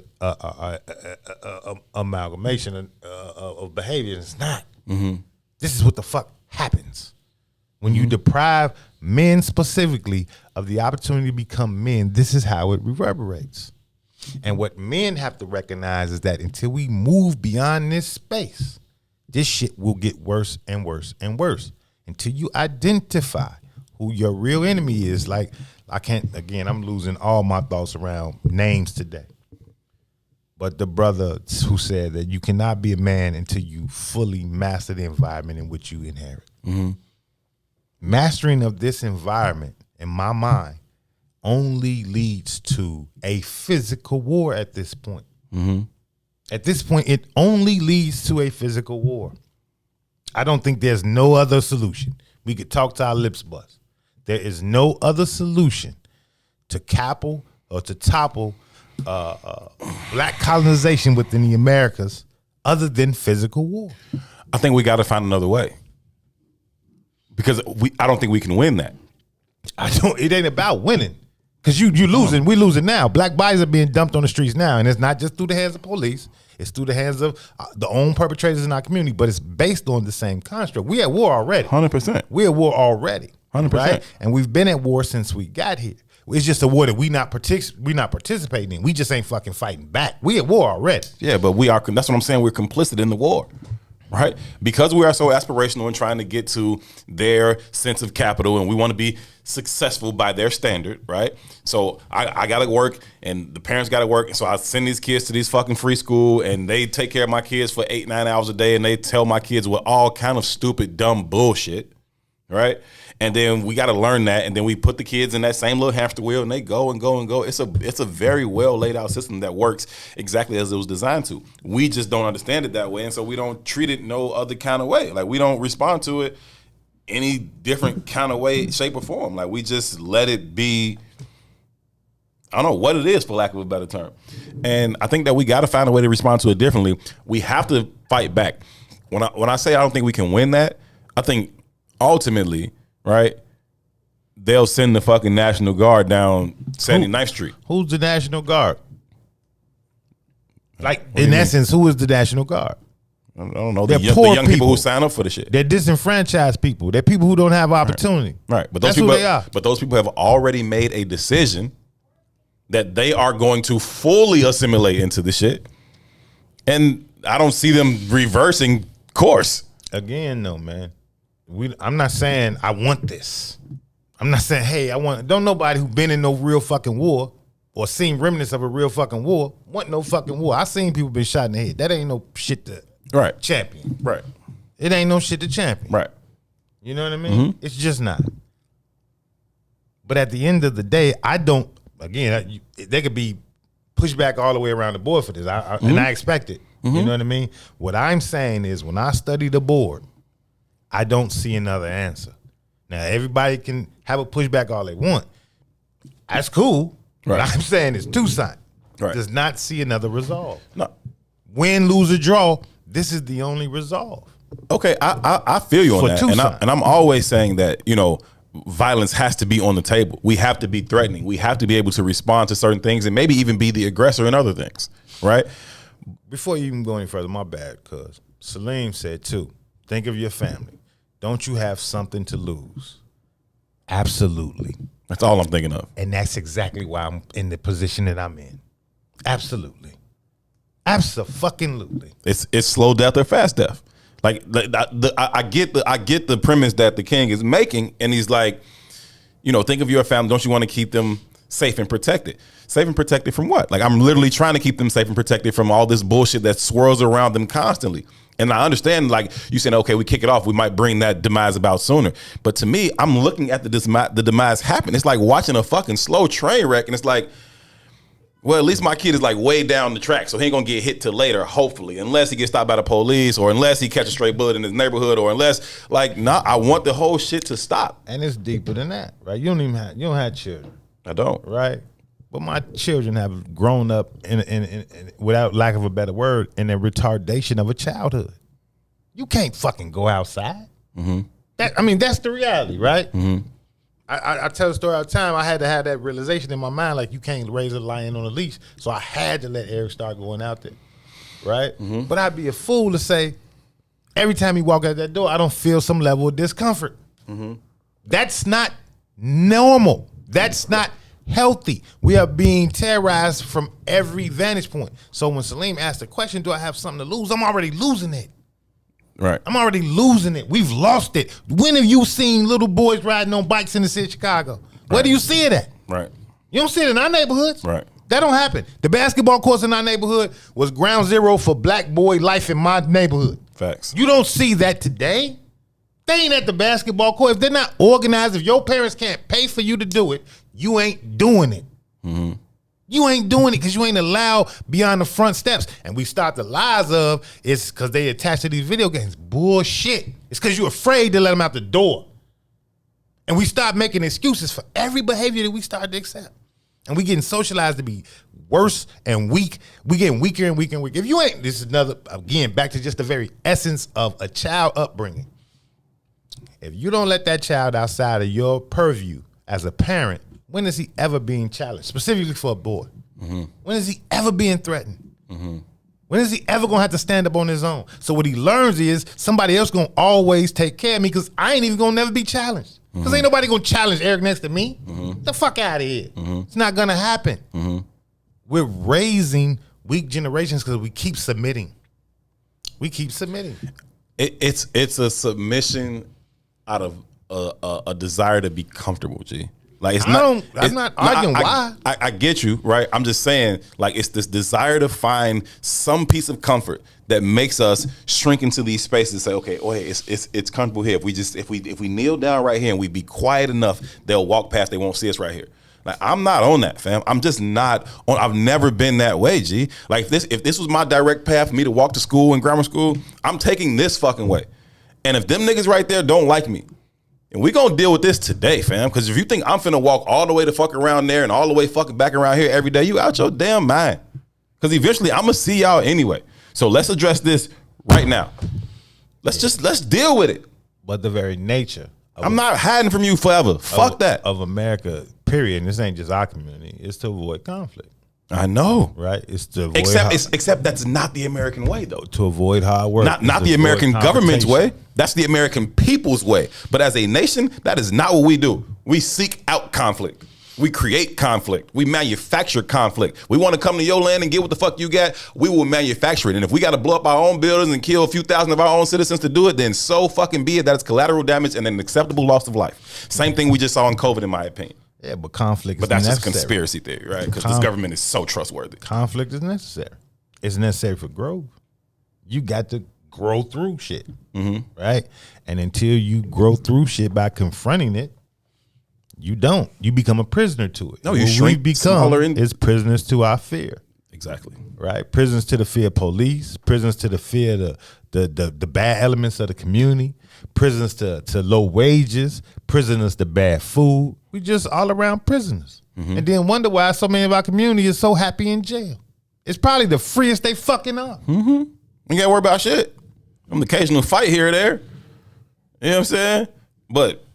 amalgamation of behaviors. It's not. This is what the fuck happens. When you deprive men specifically of the opportunity to become men, this is how it reverberates. And what men have to recognize is that until we move beyond this space, this shit will get worse and worse and worse until you identify who your real enemy is. Like, I'm losing all my thoughts around names today. But the brother who said that you cannot be a man until you fully master the environment in which you inherit. Mastering of this environment, in my mind, only leads to a physical war at this point. At this point, it only leads to a physical war. I don't think there's no other solution. We could talk to our lips bust. There is no other solution to topple black colonization within the Americas other than physical war. I think we got to find another way because I don't think we can win that. It ain't about winning. Because you losing, we losing now. Black bodies are being dumped on the streets now, and it's not just through the hands of police. It's through the hands of the own perpetrators in our community, but it's based on the same construct. We at war already. 100%. We at war already. 100%. Right? And we've been at war since we got here. It's just a war that we not participating in. We just ain't fucking fighting back. We at war already. Yeah, but we are. That's what I'm saying. We're complicit in the war. Right? Because we are so aspirational in trying to get to their sense of capital, and we want to be successful by their standard, right? So I got to work, and the parents got to work, and so I send these kids to these fucking free school, and they take care of my kids for 8-9 hours a day, and they tell my kids with all kind of stupid, dumb bullshit, right? And then we got to learn that, and then we put the kids in that same little hamster wheel, and they go and go and go. It's a very well laid out system that works exactly as it was designed to. We just don't understand it that way, and so we don't treat it no other kind of way. Like, we don't respond to it any different kind of way, shape, or form. Like, we just let it be. I don't know what it is, for lack of a better term. And I think that we got to find a way to respond to it differently. We have to fight back. When I say I don't think we can win that, I think ultimately, right, they'll send the fucking National Guard down 79th Street. Who's the National Guard? Like, in essence, who is the National Guard? I don't know. They're The poor young people who sign up for the shit. They're disenfranchised people. They're people who don't have opportunity. Right. But That's those people, who they are. But those people have already made a decision that they are going to fully assimilate into the shit. And I don't see them reversing course. Again, no, man. I'm not saying I want this. I'm not saying, hey, don't nobody who been in no real fucking war or seen remnants of a real fucking war want no fucking war. I seen people been shot in the head. That ain't no shit to champion. Right. It ain't no shit to champion. Right. You know what I mean? It's just not. But at the end of the day, they could be pushed back all the way around the board for this. And I expect it. You know what I mean? What I'm saying is, when I study the board, I don't see another answer. Now, everybody can have a pushback all they want. That's cool. Right. What I'm saying is Toussaint does not see another resolve. No. Win, lose, or draw, this is the only resolve. Okay, I feel you on that. And I'm always saying that, violence has to be on the table. We have to be threatening. We have to be able to respond to certain things and maybe even be the aggressor in other things, right? Before you even go any further, my bad, cuz Salim said too, think of your family. Don't you have something to lose? Absolutely. That's all I'm thinking of. And that's exactly why I'm in the position that I'm in. Absolutely. Abso-fucking-lutely. It's slow death or fast death. Like, I get the premise that the king is making, and he's like, think of your family. Don't you want to keep them safe and protected? Safe and protected from what? Like, I'm literally trying to keep them safe and protected from all this bullshit that swirls around them constantly. And I understand, like, you saying, okay, we kick it off, we might bring that demise about sooner. But to me, I'm looking at the demise happen. It's like watching a fucking slow train wreck, and it's like, well, at least my kid is like way down the track, so he ain't gonna get hit till later, hopefully, unless he gets stopped by the police, or unless he catches a stray bullet in his neighborhood, or unless, I want the whole shit to stop. And it's deeper than that, right? You don't have children. I don't. Right? But my children have grown up in without lack of a better word, in a retardation of a childhood. You can't fucking go outside. That's the reality, right? I tell the story all the time. I had to have that realization in my mind, like, you can't raise a lion on a leash. So I had to let Eric start going out there, right? But I'd be a fool to say, every time he walk out that door, I don't feel some level of discomfort. That's not normal. That's not healthy. We are being terrorized from every vantage point. So when Salim asked the question, do I have something to lose? I'm already losing it. Right. I'm already losing it. We've lost it. When have you seen little boys riding on bikes in the city of Chicago? Where do you see it at? Right. You don't see it in our neighborhoods. Right. That don't happen. The basketball courts in our neighborhood was ground zero for black boy life in my neighborhood. Facts. You don't see that today. They ain't at the basketball court. If they're not organized, if your parents can't pay for you to do it, you ain't doing it. You ain't doing it because you ain't allowed beyond the front steps. And we start the lies of it's because they attached to these video games. Bullshit. It's because you're afraid to let them out the door. And we start making excuses for every behavior that we start to accept. And we getting socialized to be worse and weak. We getting weaker and weaker and weaker. If you ain't, this is another, again, back to just the very essence of a child upbringing. If you don't let that child outside of your purview as a parent, When is he ever being challenged, specifically for a boy? Mm-hmm. When is he ever being threatened? When is he ever gonna have to stand up on his own? So what he learns is somebody else gonna always take care of me because I ain't even gonna never be challenged. Because ain't nobody gonna challenge Eric next to me. Get the fuck out of here. It's not gonna happen. We're raising weak generations because we keep submitting. We keep submitting. It's a submission out of a desire to be comfortable, G. Like I'm not arguing why. I get you, right? I'm just saying, like, it's this desire to find some piece of comfort that makes us shrink into these spaces and say, okay, oh hey, it's comfortable here. If we kneel down right here and we be quiet enough, they'll walk past, they won't see us right here. Like, I'm not on that, fam. I'm just not on. I've never been that way, G. Like, if this was my direct path for me to walk to school and grammar school, I'm taking this fucking way. And if them niggas right there don't like me, and we gonna deal with this today, fam. Because if you think I'm finna walk all the way to fuck around there and all the way fucking back around here every day, you out your damn mind. Because eventually I'm gonna see y'all anyway. So let's address this right now. Let's deal with it. But the very nature. I'm not hiding from you forever. Fuck that. Of America, period. And this ain't just our community. It's to avoid conflict. I know. Right? It's to avoid except that's not the American way, though. To avoid hard work. Not the American government's way. That's the American people's way. But as a nation, that is not what we do. We seek out conflict. We create conflict. We manufacture conflict. We want to come to your land and get what the fuck you got. We will manufacture it. And if we got to blow up our own buildings and kill a few thousand of our own citizens to do it, then so fucking be it. That is collateral damage and an acceptable loss of life. Same thing we just saw in COVID, in my opinion. Yeah, but conflict is But that's necessary. just conspiracy theory, right? Because this government is so trustworthy. Conflict is necessary. It's necessary for growth. You got to grow through shit, right? And until you grow through shit by confronting it, you don't. You become a prisoner to it. No, you what shrink we become smaller is prisoners to our fear. Exactly. Right? Prisoners to the fear of police, prisoners to the fear of the bad elements of the community, prisoners to low wages, prisoners to bad food. We just all around prisoners. And then wonder why so many of our community is so happy in jail. It's probably the freest they fucking are. You gotta worry about shit. I'm an occasional fight here or there. You know what I'm saying? But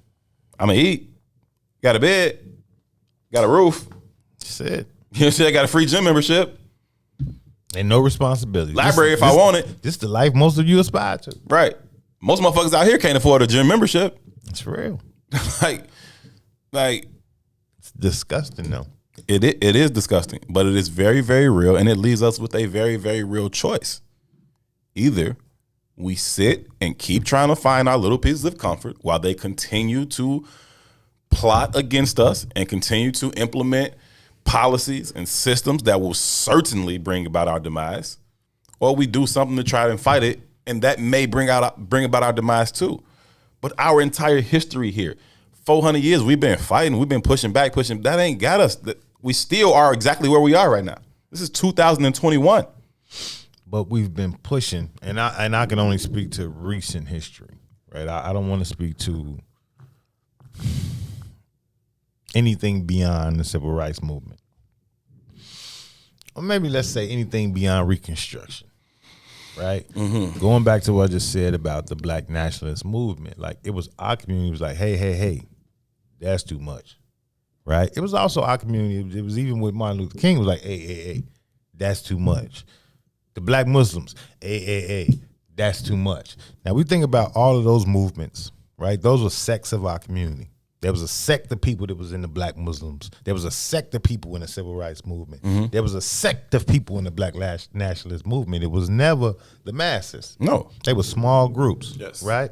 I'm gonna eat. Got a bed. Got a roof. That's it. You know what I'm saying? I got a free gym membership. And no responsibility. Library if I want it. This is the life most of you aspire to. Right. Most motherfuckers out here can't afford a gym membership. It's real. like it's disgusting though. It is disgusting, but it is very, very real, and it leaves us with a very, very real choice. Either we sit and keep trying to find our little pieces of comfort while they continue to plot against us and continue to implement policies and systems that will certainly bring about our demise, or we do something to try and fight it, and that may bring about our demise too. But our entire history here, 400 years, we've been fighting, we've been pushing back, that ain't got us. We still are exactly where we are right now. This is 2021. But we've been pushing, and I can only speak to recent history, right? I don't want to speak to anything beyond the civil rights movement. Or maybe let's say anything beyond Reconstruction, right? Going back to what I just said about the Black nationalist movement, like it was our community was like, hey, that's too much, right? It was also our community. It was even with Martin Luther King. It was like, hey, that's too much. The Black Muslims, hey, that's too much. Now we think about all of those movements, right? Those were sects of our community. There was a sect of people that was in the Black Muslims. There was a sect of people in the civil rights movement. There was a sect of people in the Black nationalist movement. It was never the masses. No. They were small groups, yes, right?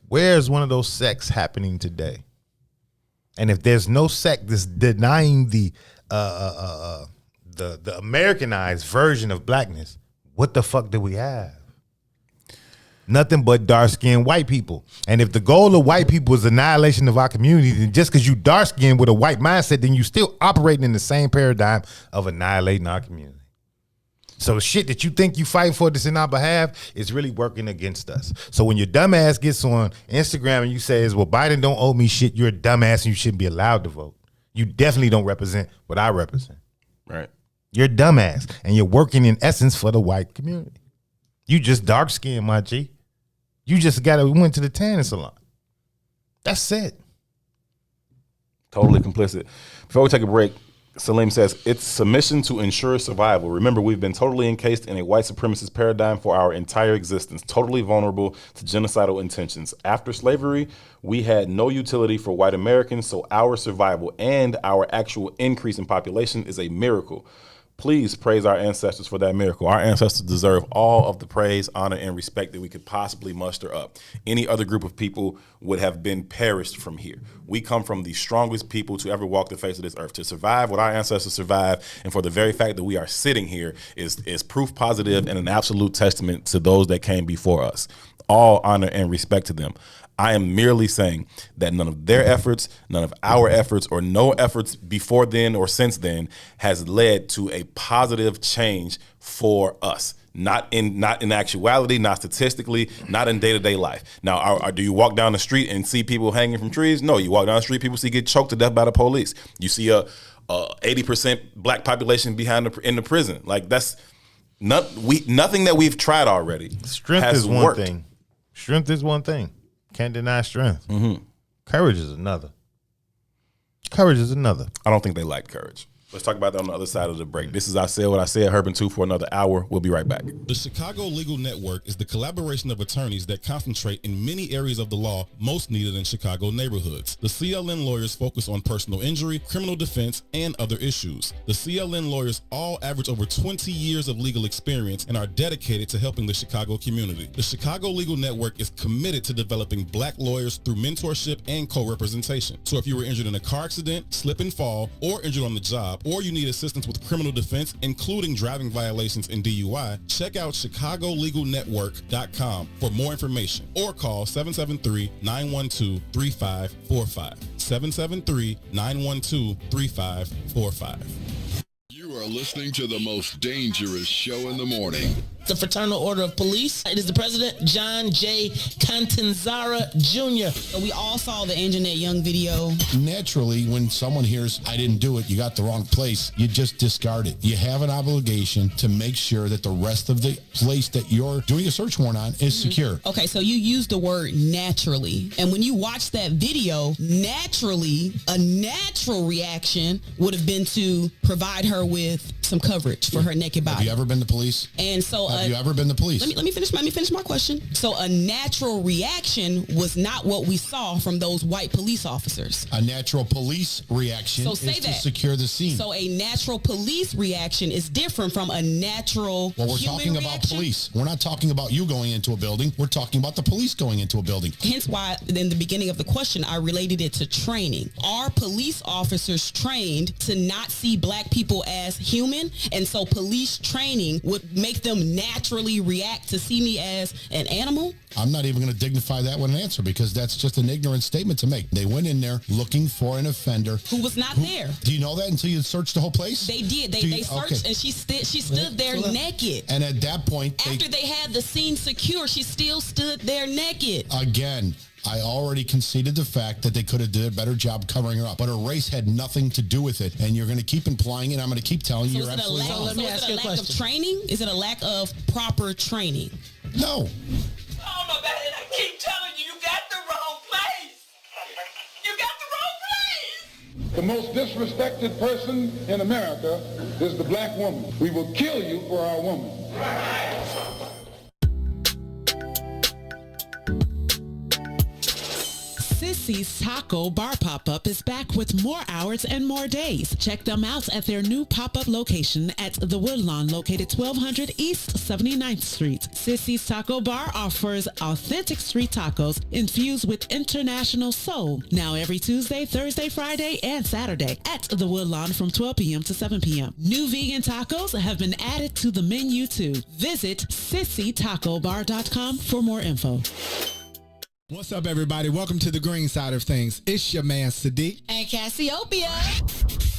Where's one of those sects happening today? And if there's no sect that's denying the Americanized version of blackness, what the fuck do we have? Nothing but dark-skinned white people. And if the goal of white people is annihilation of our community, then just because you dark-skinned with a white mindset, then you still operating in the same paradigm of annihilating our community. So the shit that you think you fighting for that's in our behalf is really working against us. So when your dumb ass gets on Instagram and you says, well, Biden don't owe me shit, you're a dumbass and you shouldn't be allowed to vote. You definitely don't represent what I represent. Right. You're a dumbass and you're working in essence for the white community. You just dark-skinned, my G. You just went to the tanning salon. That's it. Totally complicit. Before we take a break, Salim says, it's submission to ensure survival. Remember, we've been totally encased in a white supremacist paradigm for our entire existence, totally vulnerable to genocidal intentions. After slavery, we had no utility for white Americans, so our survival and our actual increase in population is a miracle. Please praise our ancestors for that miracle. Our ancestors deserve all of the praise, honor, and respect that we could possibly muster up. Any other group of people would have been perished from here. We come from the strongest people to ever walk the face of this earth. To survive what our ancestors survived, and for the very fact that we are sitting here is proof positive and an absolute testament to those that came before us. All honor and respect to them. I am merely saying that none of their efforts, none of our efforts, or no efforts before then or since then has led to a positive change for us. Not in actuality, not statistically, not in day-to-day life. Now, do you walk down the street and see people hanging from trees? No, you walk down the street, people see get choked to death by the police. You see a 80% black population in the prison. Like that's nothing that we've tried already. Strength is one thing. Strength is one thing. Can't deny strength. Mm-hmm. Courage is another. Courage is another. I don't think they like courage. Let's talk about that on the other side of the break. This is I Said What I Said, Herb and 2 for another hour. We'll be right back. The Chicago Legal Network is the collaboration of attorneys that concentrate in many areas of the law most needed in Chicago neighborhoods. The CLN lawyers focus on personal injury, criminal defense, and other issues. The CLN lawyers all average over 20 years of legal experience and are dedicated to helping the Chicago community. The Chicago Legal Network is committed to developing black lawyers through mentorship and co-representation. So if you were injured in a car accident, slip and fall, or injured on the job, or you need assistance with criminal defense, including driving violations and DUI, check out ChicagoLegalNetwork.com for more information or call 773-912-3545. 773-912-3545. You are listening to the most dangerous show in the morning. The Fraternal Order of Police. It is the president, John J. Catanzara Jr. So we all saw the Anjanette Young video. Naturally, when someone hears, I didn't do it, you got the wrong place, you just discard it. You have an obligation to make sure that the rest of the place that you're doing a search warrant on is secure. Okay, so you used the word naturally. And when you watch that video, naturally, a natural reaction would have been to provide her with some coverage for her naked body. Have you ever been to police? And so have you ever been to police? Let me finish my question. So a natural reaction was not what we saw from those white police officers. A natural police reaction is to secure the scene. So a natural police reaction is different from a natural Well, we're human talking reaction. about police. We're not talking about you going into a building. We're talking about the police going into a building. Hence why in the beginning of the question, I related it to training. Are police officers trained to not see black people as human? And so police training would make them naturally react to see me as an animal? I'm not even going to dignify that with an answer because that's just an ignorant statement to make. They went in there looking for an offender who was not there. Do you know that until you searched the whole place? They did. They searched, and she stood there naked. And at that point, after they had the scene secure, she still stood there naked. Again, I already conceded the fact that they could have did a better job covering her up, but her race had nothing to do with it, and you're going to keep implying it. I'm going to keep telling you you're absolutely wrong. Let me ask you a question. Of training? Is it a lack of proper training? No. Oh my God! And I keep telling you, you got the wrong place. You got the wrong place. The most disrespected person in America is the black woman. We will kill you for our woman. Sissy's Taco Bar Pop-Up is back with more hours and more days. Check them out at their new pop-up location at The Woodlawn, located 1200 East 79th Street. Sissy's Taco Bar offers authentic street tacos infused with international soul. Now every Tuesday, Thursday, Friday, and Saturday at The Woodlawn from 12 p.m. to 7 p.m. New vegan tacos have been added to the menu too. Visit sissytacobar.com for more info. What's up, everybody? Welcome to the green side of things. It's your man, Sadiq. And Cassiopeia.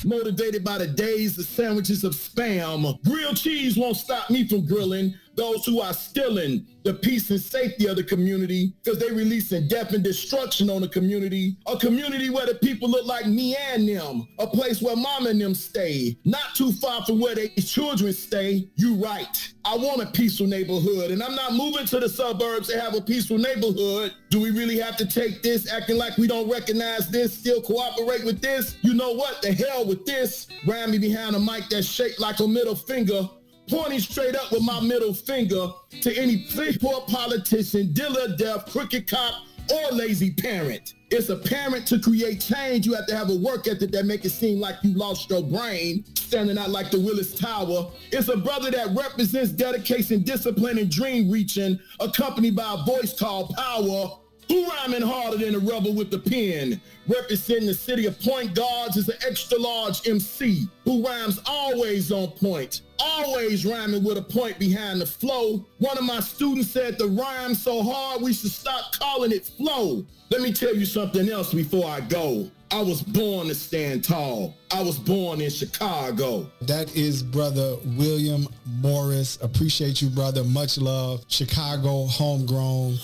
Motivated by the days, the sandwiches of spam. Grilled cheese won't stop me from grilling. those who are stealing the peace and safety of the community because they releasing death and destruction on the community. A community where the people look like me and them. A place where mama and them stay. Not too far from where their children stay. You right. I want a peaceful neighborhood, and I'm not moving to the suburbs to have a peaceful neighborhood. Do we really have to take this, acting like we don't recognize this, still cooperate with this? You know what? The hell with this. Ram me behind a mic that's shaped like a middle finger, pointing straight up with my middle finger to any poor politician, dealer, deaf, crooked cop, or lazy parent. It's apparent to create change, you have to have a work ethic that make it seem like you lost your brain, standing out like the Willis Tower. It's a brother that represents dedication, discipline, and dream reaching, accompanied by a voice called power. Who rhyming harder than a rebel with the pen? Representing the city of Point Guards is an extra large MC who rhymes always on point, always rhyming with a point behind the flow. One of my students said the rhyme so hard we should stop calling it flow. Let me tell you something else before I go. I was born to stand tall. I was born in Chicago. That is Brother William Morris. Appreciate you, brother. Much love. Chicago, homegrown.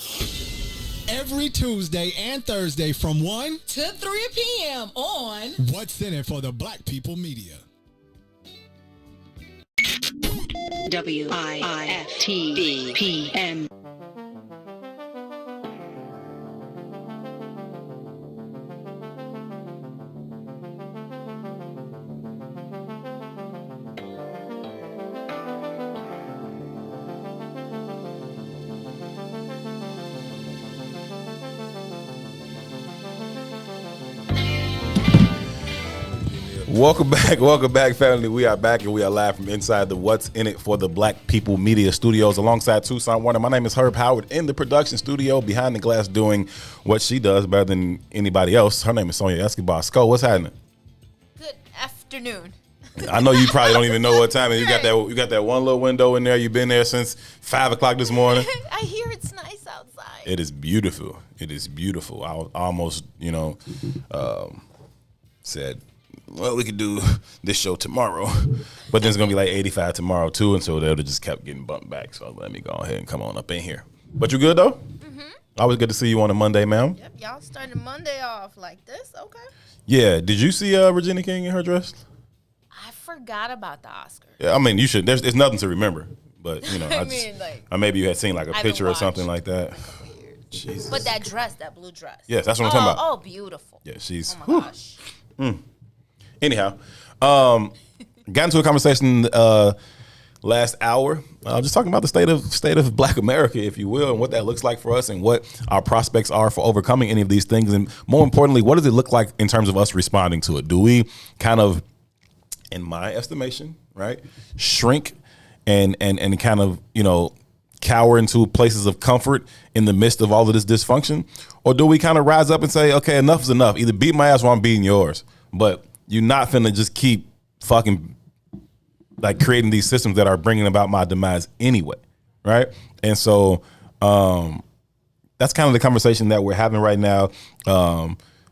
Every Tuesday and Thursday from 1 to 3 p.m. on What's in It for the Black People Media. WIFTV PM. Welcome back, family. We are back and we are live from inside the What's in It for the Black People Media Studios alongside Toussaint Werner. My name is Howard in the production studio behind the glass doing what she does better than anybody else. Her name is Sonia Escobar. Sko, what's happening? Good afternoon. I know you probably don't even know what time it is. You got that one little window in there. You've been there since 5 o'clock this morning. I hear it's nice outside. It is beautiful. It is beautiful. I almost, said, well, we could do this show tomorrow, but then it's going to be like 85 tomorrow too, and so they would have just kept getting bumped back. So let me go ahead and come on up in here. But you good though? Mm-hmm. Always good to see you on a Monday, ma'am. Yep, y'all started Monday off like this, okay? Yeah, did you see Regina King in her dress? I forgot about the Oscar. Yeah, I mean, you should. There's nothing to remember, but maybe you had seen like a picture or something like that. Jesus. But that dress, that blue dress. Yes, that's what I'm talking about. Oh, beautiful. Yeah, she's. Oh my gosh. Anyhow, got into a conversation last hour, just talking about the state of Black America, if you will, and what that looks like for us and what our prospects are for overcoming any of these things. And more importantly, what does it look like in terms of us responding to it? Do we kind of, in my estimation, right, shrink and kind of, cower into places of comfort in the midst of all of this dysfunction? Or do we kind of rise up and say, okay, enough is enough. Either beat my ass or I'm beating yours. But you're not finna just keep fucking like creating these systems that are bringing about my demise anyway, right? And so that's kind of the conversation that we're having right now.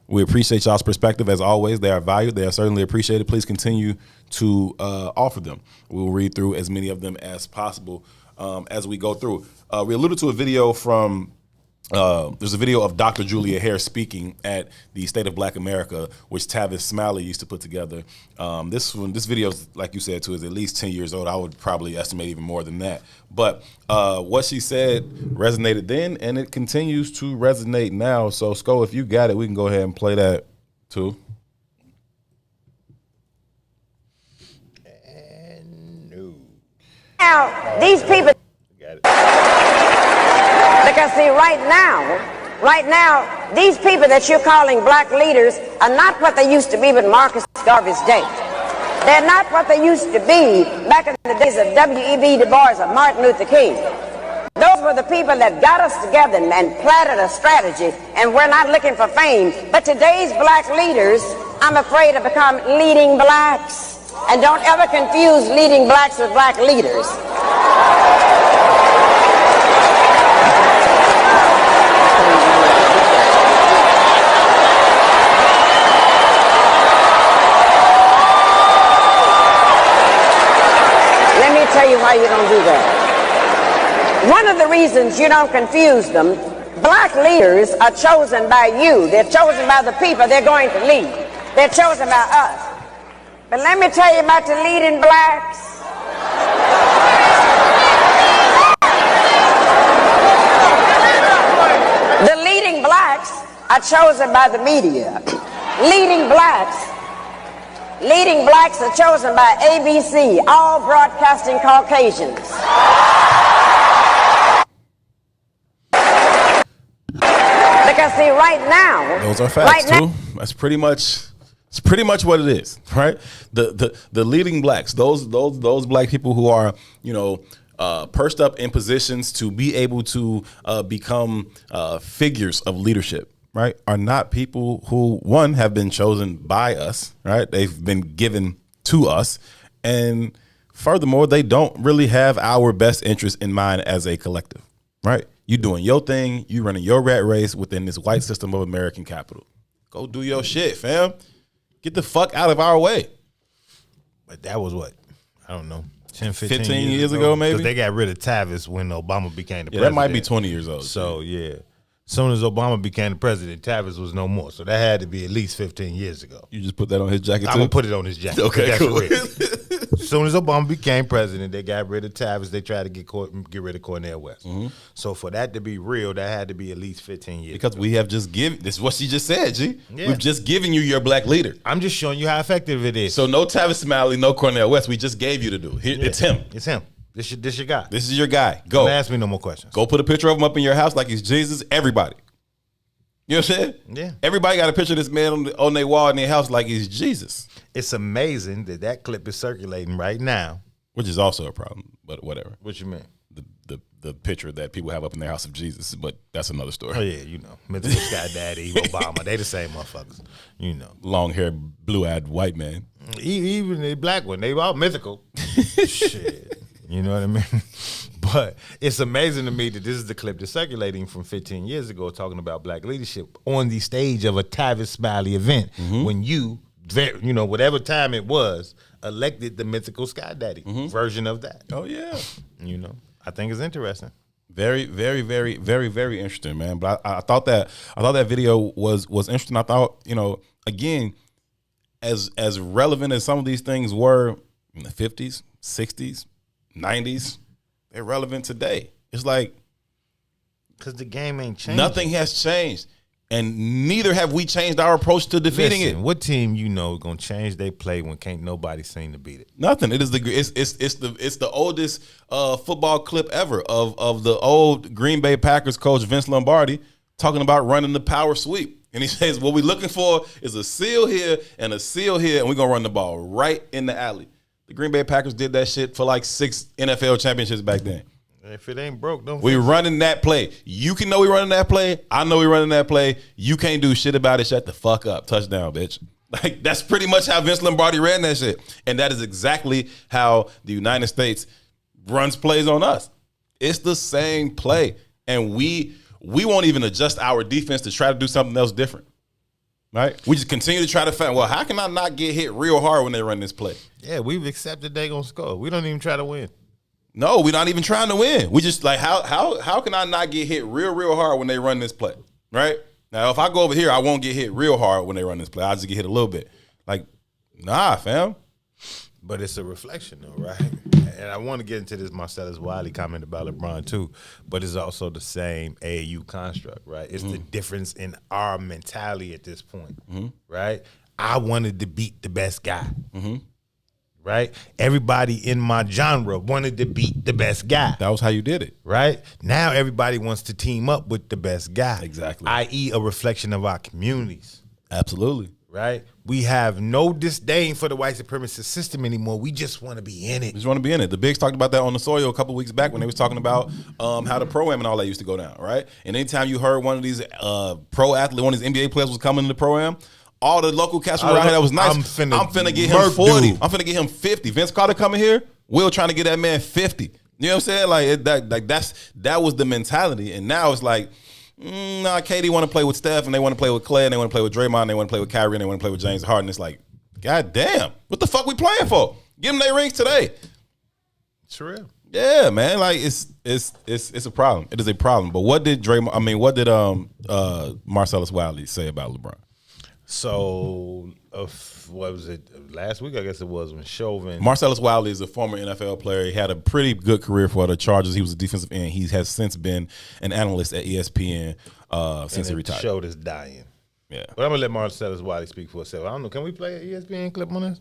We appreciate y'all's perspective as always. They are valued. They are certainly appreciated. Please continue to offer them. We'll read through as many of them as possible as we go through. We alluded to a video from there's a video of Dr. Julia Hare speaking at the State of Black America, which Tavis Smiley used to put together. This video, like you said, too, is at least 10 years old. I would probably estimate even more than that. But what she said resonated then, and it continues to resonate now. So, Sko, if you got it, we can go ahead and play that, too. Now, these people... Because see, right now, these people that you're calling black leaders are not what they used to be with Marcus Garvey's day. They're not what they used to be back in the days of W.E.B. Du Bois or Martin Luther King. Those were the people that got us together and planted a strategy, and we're not looking for fame. But today's black leaders, I'm afraid, have become leading blacks. And don't ever confuse leading blacks with black leaders. Let me tell you why you don't do that. One of the reasons you don't confuse them, black leaders are chosen by you. They're chosen by the people they're going to lead. They're chosen by us. But let me tell you about the leading blacks. The leading blacks are chosen by the media. Leading blacks are chosen by ABC, all broadcasting Caucasians. Because see, right now, those are facts too. That's pretty much. It's pretty much what it is, right? The leading blacks, those black people who are, perched up in positions to be able to become figures of leadership, right, are not people who, one, have been chosen by us, right? They've been given to us. And furthermore, they don't really have our best interest in mind as a collective, right? You doing your thing, you running your rat race within this white system of American capital. Go do your shit, fam. Get the fuck out of our way. But that was what? I don't know. 10, 15 years ago, maybe? Because they got rid of Tavis when Obama became the president. That might be 20 years old. So, yeah. As soon as Obama became the president, Tavis was no more. So that had to be at least 15 years ago. You just put that on his jacket, too? I'm going to put it on his jacket. Okay, cool. As soon as Obama became president, they got rid of Tavis. They tried to get rid of Cornel West. Mm-hmm. So for that to be real, that had to be at least 15 years Because ago. we have just given, this is what she just said, G. Yeah. We've just given you your black leader. I'm just showing you how effective it is. So no Tavis Smiley, no Cornel West. We just gave you to do. It's him. It's him. This your guy. This is your guy. Go. Don't ask me no more questions. Go put a picture of him up in your house like he's Jesus. Everybody. You know what I'm saying? Yeah. Everybody got a picture of this man on their wall in their house like he's Jesus. It's amazing that clip is circulating right now. Which is also a problem, but whatever. What you mean? The picture that people have up in their house of Jesus, but that's another story. Oh, yeah, Mythical Sky Daddy, Obama, they the same motherfuckers, Long-haired, blue-eyed white man. Even the black one, they all mythical. Shit. You know what I mean? But it's amazing to me that this is the clip that's circulating from 15 years ago talking about black leadership on the stage of a Tavis Smiley event when whatever time it was, elected the Mythical Sky Daddy version of that. Oh, yeah. I think it's interesting. Very, very, very, very, very interesting, man. But I thought that video was interesting. I thought, again, as relevant as some of these things were in the 50s, 60s, 90s, they're relevant today. It's like, because the game ain't changed. Nothing has changed, and neither have we changed our approach to defeating it. What team gonna change their play when can't nobody seem to beat it? Nothing. It's the oldest football clip ever of the old Green Bay Packers coach Vince Lombardi talking about running the power sweep. And he says, what we're looking for is a seal here and a seal here, and we're going to run the ball right in the alley. The Green Bay Packers did that shit for like 6 NFL championships back then. If it ain't broke, don't we running that play. You can know we running that play. I know we running that play. You can't do shit about it. Shut the fuck up. Touchdown, bitch. Like, that's pretty much how Vince Lombardi ran that shit. And that is exactly how the United States runs plays on us. It's the same play. And we won't even adjust our defense to try to do something else different. Right? We just continue to try to find, well, how can I not get hit real hard when they run this play? Yeah, we've accepted they're going to score. We don't even try to win. No, we're not even trying to win. We just like, how can I not get hit real hard when they run this play? Right? Now, if I go over here, I won't get hit real hard when they run this play. I'll just get hit a little bit. Like, nah, fam. But it's a reflection, though, right? And I want to get into this Marcellus Wiley comment about LeBron, too. But it's also the same AAU construct, right? It's the difference in our mentality at this point, right? I wanted to beat the best guy, right? Everybody in my genre wanted to beat the best guy. That was how you did it. Right? Now everybody wants to team up with the best guy. Exactly. i.e. a reflection of our communities. Absolutely. Right? We have no disdain for the white supremacist system anymore. We just want to be in it. We just want to be in it. The Bigs talked about that on the Soil a couple weeks back when they was talking about how the pro-am and all that used to go down, right? And anytime you heard one of these pro athletes, one of these NBA players was coming to the pro-am, all the local cats around here that was nice. I'm finna get him 40. Dude. I'm finna get him 50. Vince Carter coming here, Will trying to get that man 50. You know what I'm saying? Like that was the mentality. And now it's like, nah, KD want to play with Steph, and they want to play with Clay, and they want to play with Draymond, and they want to play with Kyrie, and they want to play with James Harden. It's like, God damn, what the fuck we playing for? Give them their rings today. It's real. Yeah, man. Like it's a problem. It is a problem. But what did Marcellus Wiley say about LeBron? So, what was it? Last week, I guess it was, when Chauvin. Marcellus Wiley is a former NFL player. He had a pretty good career for the Chargers. He was a defensive end. He has since been an analyst at ESPN since he retired. Showed is dying. Yeah. But I'm going to let Marcellus Wiley speak for himself. I don't know. Can we play an ESPN clip on this?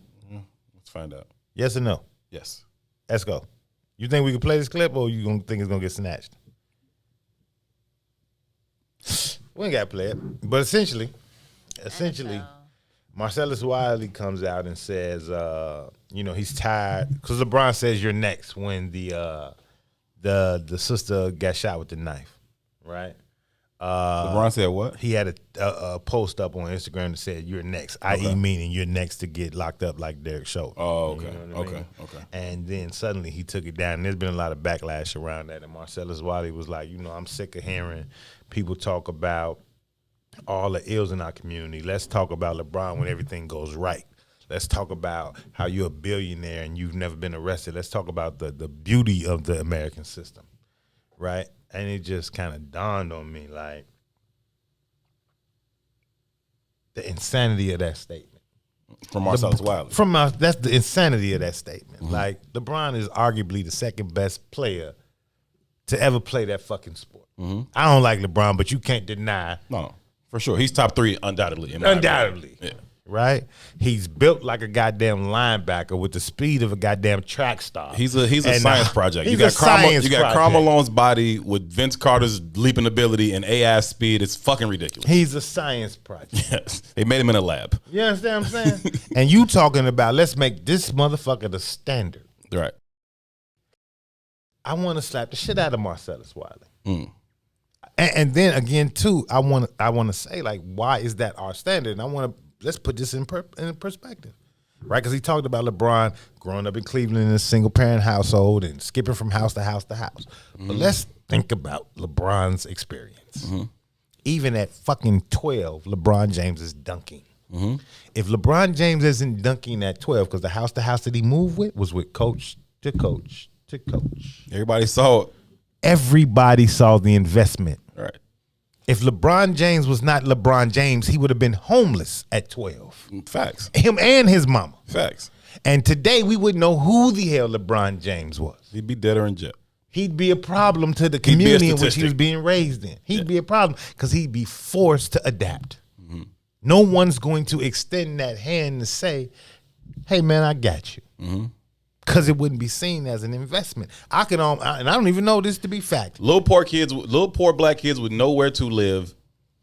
Let's find out. Yes or no? Yes. Let's go. You think we can play this clip, or you gonna think it's gonna get snatched? We ain't got to play it. But essentially, Marcellus Wiley comes out and says, he's tired because LeBron says you're next when the sister got shot with the knife, right? LeBron said what? He had a post up on Instagram that said you're next, i.e. meaning you're next to get locked up like Derek Chauvin. Oh, okay. You know what I mean? Okay. And then suddenly he took it down. And there's been a lot of backlash around that. And Marcellus Wiley was like, I'm sick of hearing people talk about all the ills in our community. Let's talk about LeBron when everything goes right. Let's talk about how you're a billionaire and you've never been arrested. Let's talk about the beauty of the American system, right? And it just kind of dawned on me, like, the insanity of that statement. From Marcellus Wiley. That's the insanity of that statement. Mm-hmm. Like, LeBron is arguably the second best player to ever play that fucking sport. Mm-hmm. I don't like LeBron, but you can't deny. No, for sure. He's top 3 undoubtedly. Undoubtedly. Yeah. Right? He's built like a goddamn linebacker with the speed of a goddamn track star. He's a science project. You got Karl Malone's body with Vince Carter's leaping ability and AI's speed. It's fucking ridiculous. He's a science project. Yes. They made him in a lab. You understand what I'm saying? And you talking about let's make this motherfucker the standard. Right. I want to slap the shit out of Marcellus Wiley. And then again, too, I want to say, like, why is that our standard? And let's put this in perspective, right? Because he talked about LeBron growing up in Cleveland in a single-parent household and skipping from house to house to house. Mm-hmm. But let's think about LeBron's experience. Mm-hmm. Even at fucking 12, LeBron James is dunking. Mm-hmm. If LeBron James isn't dunking at 12, because the house to house that he moved with was with coach to coach to coach. Everybody saw it. Everybody saw the investment. Right. If LeBron James was not LeBron James, he would have been homeless at 12. Facts. Him and his mama. Facts. And today we wouldn't know who the hell LeBron James was. He'd be dead or in jail. He'd be a problem to the community in which he was being raised in. He'd be a problem because he'd be forced to adapt. Mm-hmm. No one's going to extend that hand to say, hey, man, I got you. Mm-hmm. Because it wouldn't be seen as an investment. And I don't even know this to be fact. Little poor black kids with nowhere to live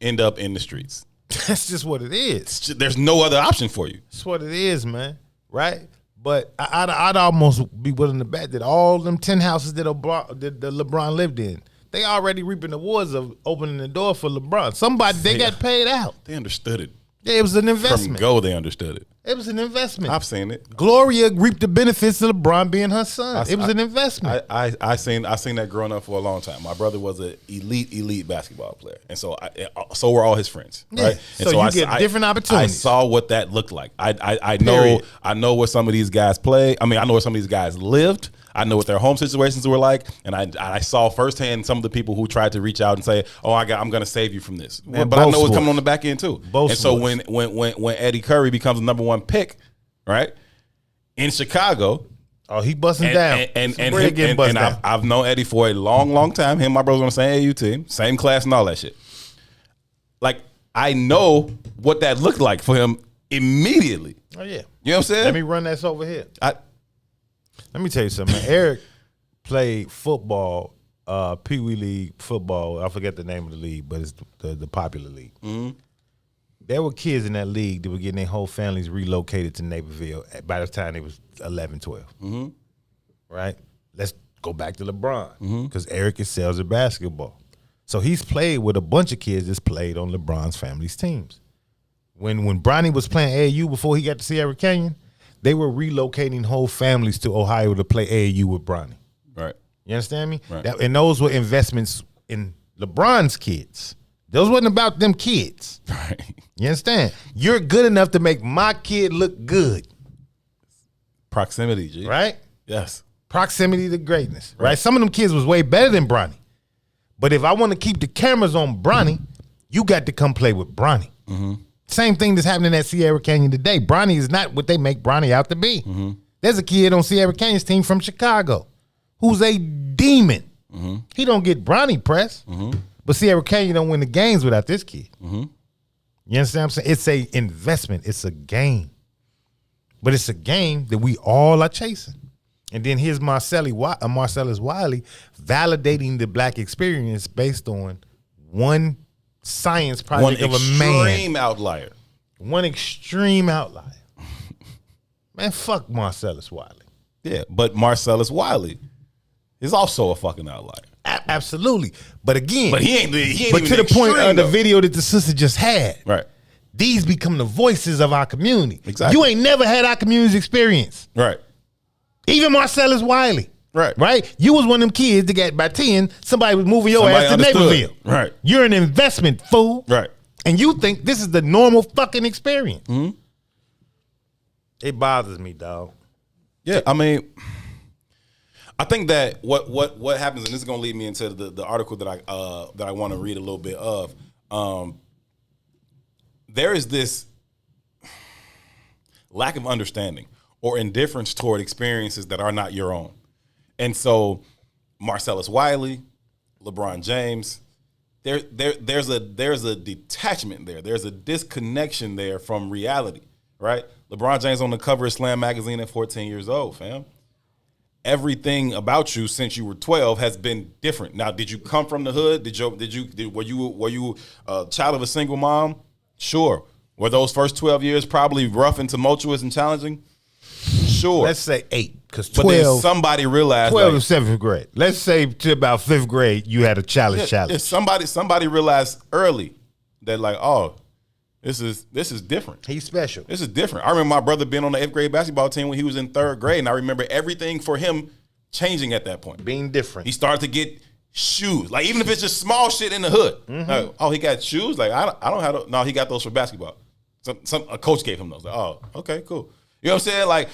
end up in the streets. That's just what it is. There's no other option for you. That's what it is, man. Right? But I'd almost be willing to bet that all them 10 houses that LeBron lived in, they already reaping the rewards of opening the door for LeBron. They got paid out. They understood it. Yeah, it was an investment. From go, they understood it. It was an investment. I've seen it. Gloria reaped the benefits of LeBron being her son. It was an investment. I seen that growing up for a long time. My brother was an elite basketball player, and so were all his friends. Right. Yeah. So you get different opportunities. I saw what that looked like. I know what some of these guys play. I mean, I know where some of these guys lived. I know what their home situations were like, and I saw firsthand some of the people who tried to reach out and say, "Oh, I'm going to save you from this." But I know it's coming on the back end too. So when Eddie Curry becomes the number 1 pick, right, in Chicago, he busting down, and I've known Eddie for a long time. Him and my brother on the same AAU team, same class, and all that shit. Like, I know what that looked like for him immediately. Oh yeah, you know what I'm saying? Let me run this over here. Let me tell you something, man. Eric played football, Pee Wee League football. I forget the name of the league, but it's the popular league. Mm-hmm. There were kids in that league that were getting their whole families relocated to Naperville by the time they was 11, 12. Mm-hmm. Right? Let's go back to LeBron because Eric excels at basketball. So he's played with a bunch of kids that's played on LeBron's family's teams. When Bronny was playing AAU before he got to Sierra Canyon, they were relocating whole families to Ohio to play AAU with Bronny. Right. You understand me? Right. And those were investments in LeBron's kids. Those wasn't about them kids. Right. You understand? You're good enough to make my kid look good. Proximity, G. Right? Yes. Proximity to greatness, right? Some of them kids was way better than Bronny. But if I want to keep the cameras on Bronny, you got to come play with Bronny. Same thing that's happening at Sierra Canyon today. Bronny is not what they make Bronny out to be. There's a kid on Sierra Canyon's team from Chicago who's a demon. He don't get Bronny press, but Sierra Canyon don't win the games without this kid. You understand what I'm saying? It's a investment. It's a game. But it's a game that we all are chasing. And then here's Marcellus Wiley validating the black experience based on one science project of a man. One extreme outlier. One extreme outlier. Man, fuck Marcellus Wiley. Yeah, but Marcellus Wiley is also a fucking outlier. Absolutely. But again, but he ain't but even to the point of the though. video that the sister just had. Right. These become the voices of our community. Exactly. You ain't never had our community's experience. Right. Even Marcellus Wiley. Right. Right? You was one of them kids that got by 10, somebody was moving your ass to Naperville. Right. You're an investment, fool. Right. And you think this is the normal fucking experience. It bothers me, dog. Yeah, I mean, I think that what happens, and this is gonna lead me into the article that I want to read a little bit of. There is this lack of understanding or indifference toward experiences that are not your own. And so Marcellus Wiley, LeBron James, there's a detachment there. There's a disconnection there from reality, right? LeBron James on the cover of Slam magazine at 14 years old, fam. Everything about you since you were 12 has been different. Now, did you come from the hood? Were you a child of a single mom? Sure. Were those first 12 years probably rough and tumultuous and challenging? Sure. Let's say 8, because 12. But then somebody realized 12 is 7th grade. Let's say to about 5th grade, you had a challenge. Yeah, somebody realized early that like, oh, this is different. He's special. This is different. I remember my brother being on the 8th grade basketball team when he was in 3rd grade, and I remember everything for him changing at that point. Being different. He started to get shoes, like even if it's just small shit in the hood. Like, oh, he got shoes. Like I don't have those. No, he got those for basketball. A coach gave him those. Like, oh, okay, cool. You know what I'm saying? Like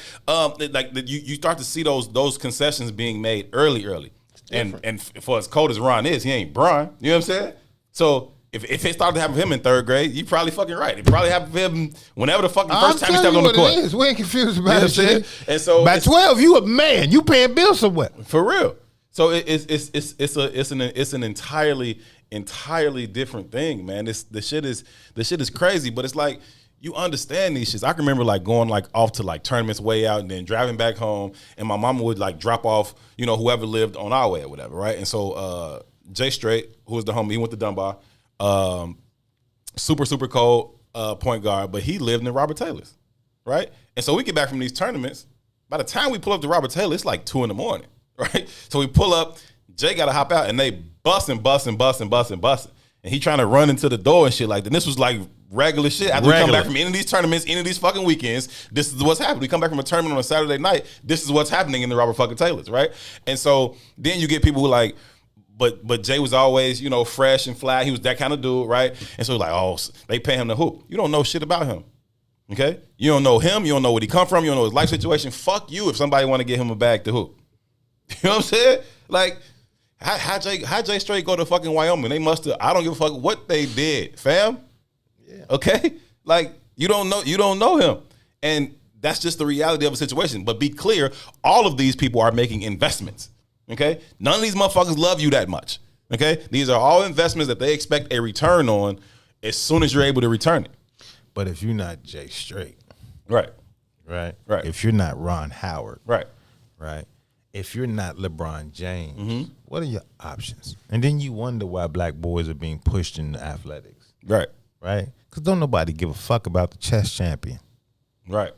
you start to see those concessions being made early. And for as cold as Ron is, he ain't Bron. You know what I'm saying? So if it started to happen to him in 3rd grade, you probably fucking right. It probably happened to him whenever the fucking first time he stepped on the court. It is. We ain't confused about it. Shit. And so by 12, you a man. You paying bills somewhere. For real. So it's an entirely different thing, man. The shit is crazy, but it's like you understand these shits. I can remember like going like off to like tournaments way out and then driving back home, and my mama would like drop off, you know, whoever lived on our way or whatever, right? And so Jay Strait, who was the homie, he went to Dunbar, super cold point guard, but he lived in Robert Taylor's, right? And so we get back from these tournaments. By the time we pull up to Robert Taylor, it's like 2 a.m, right? So we pull up, Jay got to hop out, and they busting. And he trying to run into the door and shit like that. And this was like regular shit. After we come back from any of these tournaments, any of these fucking weekends, this is what's happening. We come back from a tournament on a Saturday night, this is what's happening in the Robert fucking Taylor's, right? And so then you get people who like, but Jay was always, you know, fresh and fly. He was that kind of dude, right? And so like, oh, they pay him to hoop. You don't know shit about him, okay? You don't know him. You don't know where he come from. You don't know his life situation. Fuck you if somebody want to get him a bag to hoop. You know what I'm saying? Like, how Jay Strait go to fucking Wyoming? They must have. I don't give a fuck what they did, fam. Yeah. Okay, like you don't know him, and that's just the reality of a situation. But be clear, all of these people are making investments. Okay, none of these motherfuckers love you that much. Okay, these are all investments that they expect a return on as soon as you're able to return it. But if you're not Jay Strait, right, if you're not Ron Howard, right. If you're not LeBron James, what are your options? And then you wonder why black boys are being pushed into athletics. Right. Because don't nobody give a fuck about the chess champion. Right.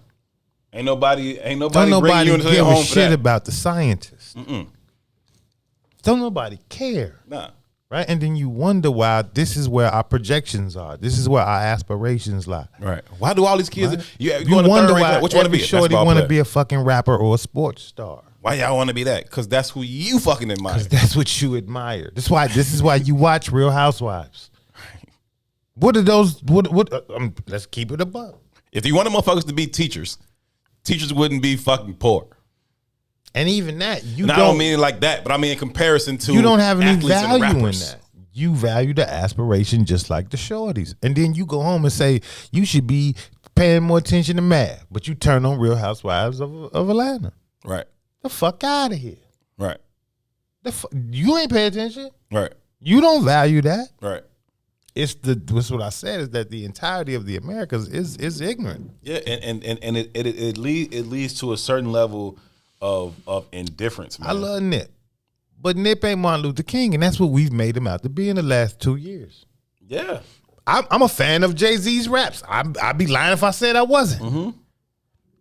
Ain't nobody don't nobody bring you give home a shit about the scientists. Mm-mm. Don't nobody care. Nah. Right? And then you wonder why this is where our projections are. This is where our aspirations lie. Right. Why do all these kids? Right? You wonder why which one to be? Shorty want to be a fucking rapper or a sports star. Why y'all want to be that? Because that's who you fucking admire. Because that's what you admire. This is why you watch Real Housewives. What are those? Let's keep it above. If you want the motherfuckers to be teachers wouldn't be fucking poor. And even that, I don't mean it like that, but I mean in comparison to you don't have any athletes and value in rappers. that. You value the aspiration just like the shorties. And then you go home and say, you should be paying more attention to math. But you turn on Real Housewives of Atlanta. Right. The fuck out of here. Right. You ain't pay attention. Right. You don't value that. Right. That's what I said, is that the entirety of the Americas is ignorant. Yeah, and it leads to a certain level of indifference, man. I love Nip. But Nip ain't Martin Luther King, and that's what we've made him out to be in the last 2 years. Yeah. I'm a fan of Jay-Z's raps. I'd be lying if I said I wasn't. Mm-hmm.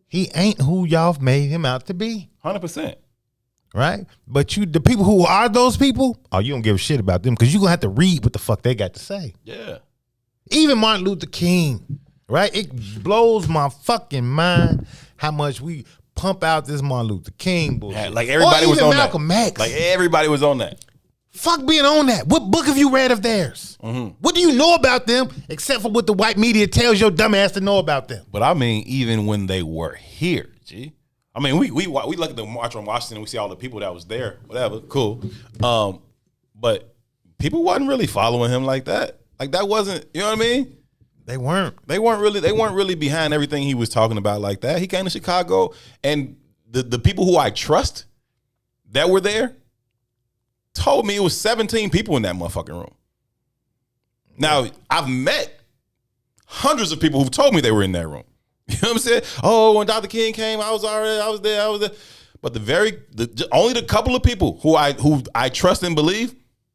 He ain't who y'all made him out to be. 100%. Right? But the people who are those people, you don't give a shit about them because you're going to have to read what the fuck they got to say. Yeah. Even Martin Luther King, right? It blows my fucking mind how much we pump out this Martin Luther King bullshit. Like everybody was on Malcolm that. X. Like everybody was on that. Fuck being on that. What book have you read of theirs? Mm-hmm. What do you know about them except for what the white media tells your dumb ass to know about them? But I mean, even when they were here, G. I mean, we look at the March on Washington, we see all the people that was there, whatever, cool. But people wasn't really following him like that. Like that wasn't, you know what I mean? They weren't really behind everything he was talking about like that. He came to Chicago, and the people who I trust that were there told me it was 17 people in that motherfucking room. Now, I've met hundreds of people who told me they were in that room. You know what I'm saying? Oh, when Dr. King came, I was there. But only the couple of people who I trust and believe,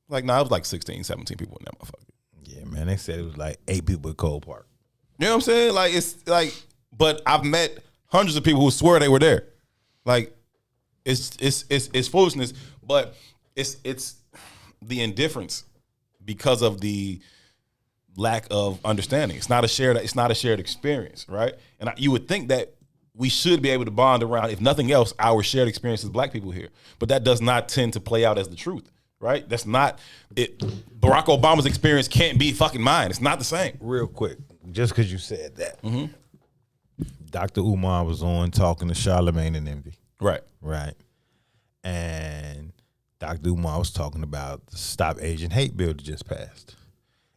like, it was like 16, 17 people in that motherfucker. Yeah, man, they said it was like 8 people at Cole Park. You know what I'm saying? Like, it's like, but I've met hundreds of people who swear they were there. Like, it's foolishness, but it's the indifference because of the lack of understanding. It's not a shared experience, right? And you would think that we should be able to bond around, if nothing else, our shared experience as black people here. But that does not tend to play out as the truth, right? That's not it. Barack Obama's experience can't be fucking mine. It's not the same. Real quick, just because you said that. Mm-hmm. Dr. Umar was on talking to Charlemagne and Envy. Right. Right. And Dr. Umar was talking about the Stop Asian Hate bill that just passed.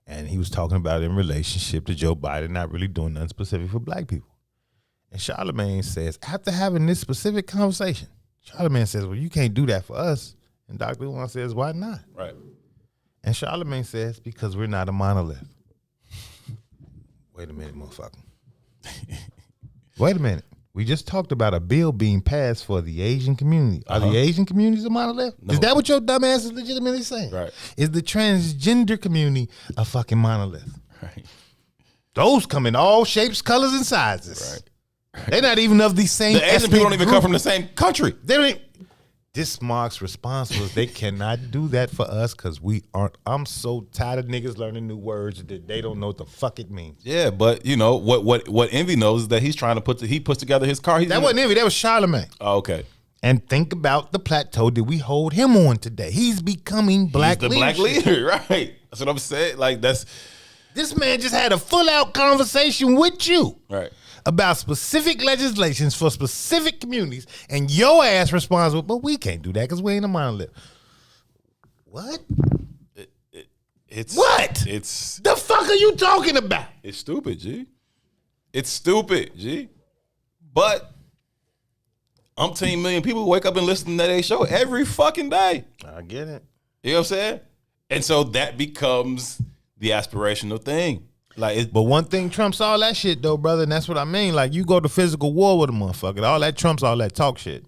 And he was talking about it in relationship to Joe Biden not really doing nothing specific for black people. And Charlemagne says, after having this specific conversation, Charlemagne says, well, you can't do that for us. And Dr. Umar says, why not? Right. And Charlemagne says, because we're not a monolith. Wait a minute, motherfucker. Wait a minute. We just talked about a bill being passed for the Asian community. Are the Asian communities a monolith? No. Is that what your dumb ass is legitimately saying? Right. Is the transgender community a fucking monolith? Right. Those come in all shapes, colors, and sizes. Right. They're not even of the same. The Asian people don't even come from the same country. They don't. This Mark's response was they cannot do that for us because we aren't. I'm so tired of niggas learning new words that they don't know what the fuck it means. Yeah, but you know what Envy knows is that he's trying to he puts together his car. That wasn't Envy. That was Charlemagne. Oh, okay. And think about the plateau that we hold him on today. He's becoming black. He's the black leader, right? That's what I'm saying. Like this man just had a full out conversation with you, right, about specific legislations for specific communities, and your ass responds with, but we can't do that because we ain't a monolith. What? It's the fuck are you talking about? It's stupid, G. It's stupid, G. But umpteen million people wake up and listen to their show every fucking day. I get it. You know what I'm saying? And so that becomes the aspirational thing. But one thing trumps all that shit though, brother, and that's what I mean. Like, you go to physical war with a motherfucker, all that trumps all that talk shit.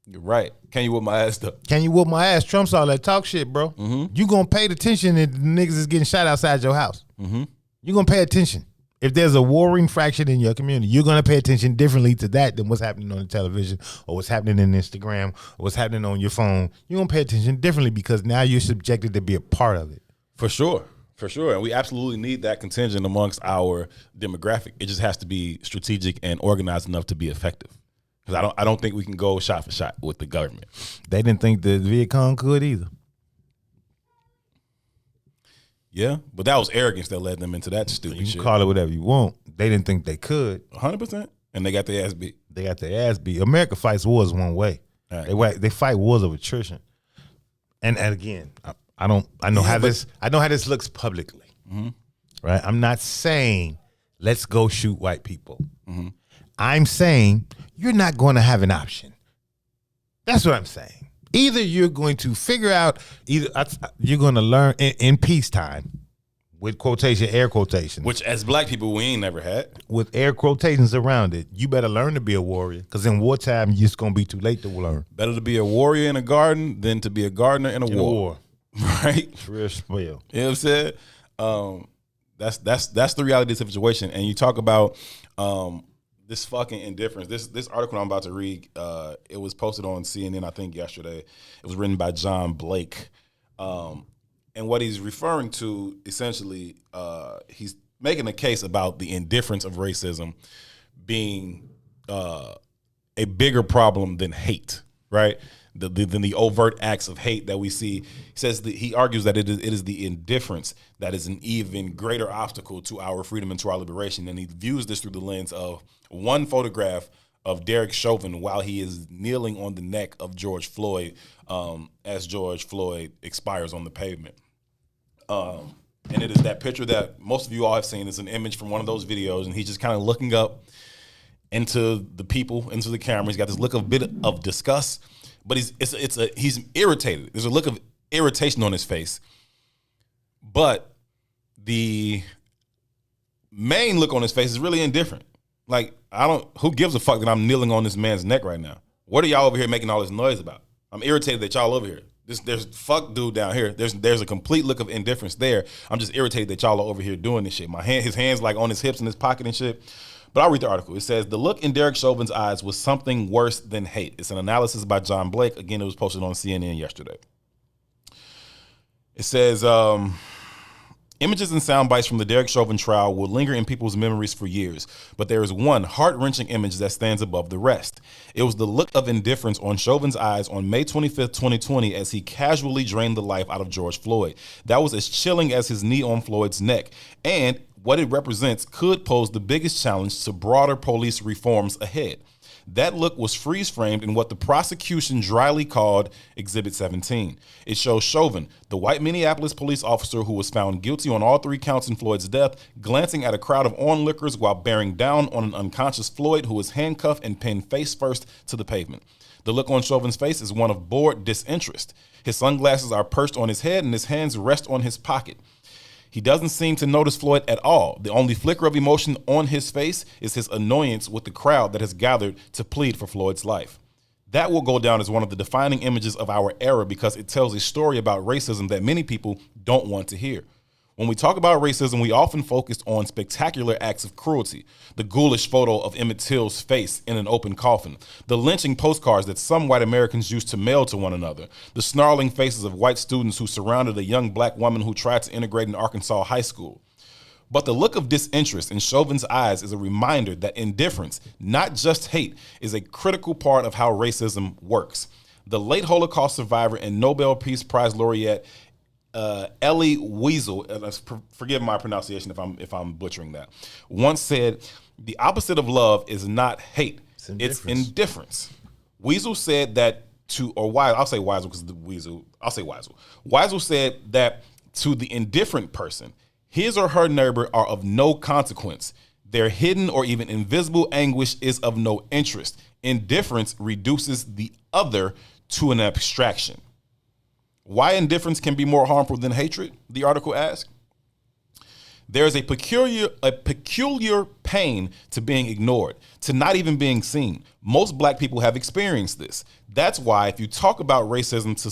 You're right. Can you whoop my ass though? Can you whoop my ass trumps all that talk shit, bro. Mm-hmm. You gonna pay attention if niggas is getting shot outside your house. Mm-hmm. You gonna pay attention. If there's a warring fraction in your community, you're gonna pay attention differently to that than what's happening on the television or what's happening in Instagram or what's happening on your phone. You're gonna pay attention differently because now you're subjected to be a part of it. For sure. For sure. And we absolutely need that contingent amongst our demographic. It just has to be strategic and organized enough to be effective. Because I don't think we can go shot for shot with the government. They didn't think the Viet Cong could either. Yeah, but that was arrogance that led them into that stupid shit. You can call it whatever you want. They didn't think they could. 100%. And they got their ass beat. They got their ass beat. America fights wars one way. Right. They fight wars of attrition. And again, I know how this looks publicly. Mm-hmm. Right? I'm not saying let's go shoot white people. Mm-hmm. I'm saying you're not going to have an option. That's what I'm saying. Either you're going to figure out, you're going to learn in peacetime, with air quotations. Which as black people, we ain't never had. With air quotations around it, you better learn to be a warrior, because in wartime, it's going to be too late to learn. Better to be a warrior in a garden than to be a gardener in a war. Right? It's real spell. You know what I'm saying? That's the reality of the situation. And you talk about this fucking indifference. This article I'm about to read, it was posted on CNN, I think, yesterday. It was written by John Blake. And what he's referring to, essentially, he's making a case about the indifference of racism being a bigger problem than hate, right? Than the overt acts of hate that we see. He says that he argues that it is the indifference that is an even greater obstacle to our freedom and to our liberation. And he views this through the lens of one photograph of Derek Chauvin while he is kneeling on the neck of George Floyd as George Floyd expires on the pavement. And it is that picture that most of you all have seen. It's an image from one of those videos, and he's just kind of looking up into the people, into the camera. He's got this look of bit of disgust, but he's irritated. There's a look of irritation on his face, but the main look on his face is really indifferent. Like, who gives a fuck that I'm kneeling on this man's neck right now? What are y'all over here making all this noise about? I'm irritated that y'all over here. There's fuck dude down here. There's a complete look of indifference there. I'm just irritated that y'all are over here doing this shit. His hands like on his hips in his pocket and shit. But I'll read the article. It says, the look in Derek Chauvin's eyes was something worse than hate. It's an analysis by John Blake. Again, it was posted on CNN yesterday. It says, images and sound bites from the Derek Chauvin trial will linger in people's memories for years, but there is one heart-wrenching image that stands above the rest. It was the look of indifference on Chauvin's eyes on May 25th, 2020, as he casually drained the life out of George Floyd. That was as chilling as his knee on Floyd's neck, and what it represents could pose the biggest challenge to broader police reforms ahead. That look was freeze-framed in what the prosecution dryly called Exhibit 17. It shows Chauvin, the white Minneapolis police officer who was found guilty on all 3 counts in Floyd's death, glancing at a crowd of onlookers while bearing down on an unconscious Floyd who was handcuffed and pinned face first to the pavement. The look on Chauvin's face is one of bored disinterest. His sunglasses are perched on his head and his hands rest on his pocket. He doesn't seem to notice Floyd at all. The only flicker of emotion on his face is his annoyance with the crowd that has gathered to plead for Floyd's life. That will go down as one of the defining images of our era because it tells a story about racism that many people don't want to hear. When we talk about racism, we often focus on spectacular acts of cruelty, the ghoulish photo of Emmett Till's face in an open coffin, the lynching postcards that some white Americans used to mail to one another, the snarling faces of white students who surrounded a young black woman who tried to integrate in Arkansas high school. But the look of disinterest in Chauvin's eyes is a reminder that indifference, not just hate, is a critical part of how racism works. The late Holocaust survivor and Nobel Peace Prize laureate Elie Wiesel, forgive my pronunciation if I'm butchering that, once said, the opposite of love is not hate, it's indifference. Wiesel said that I'll say Wiesel because Wiesel said that to the indifferent person, his or her neighbor are of no consequence. Their hidden or even invisible anguish is of no interest. Indifference reduces the other to an abstraction. Why indifference can be more harmful than hatred, the article asks. There is a peculiar pain to being ignored, to not even being seen. Most black people have experienced this. That's why if you talk about racism to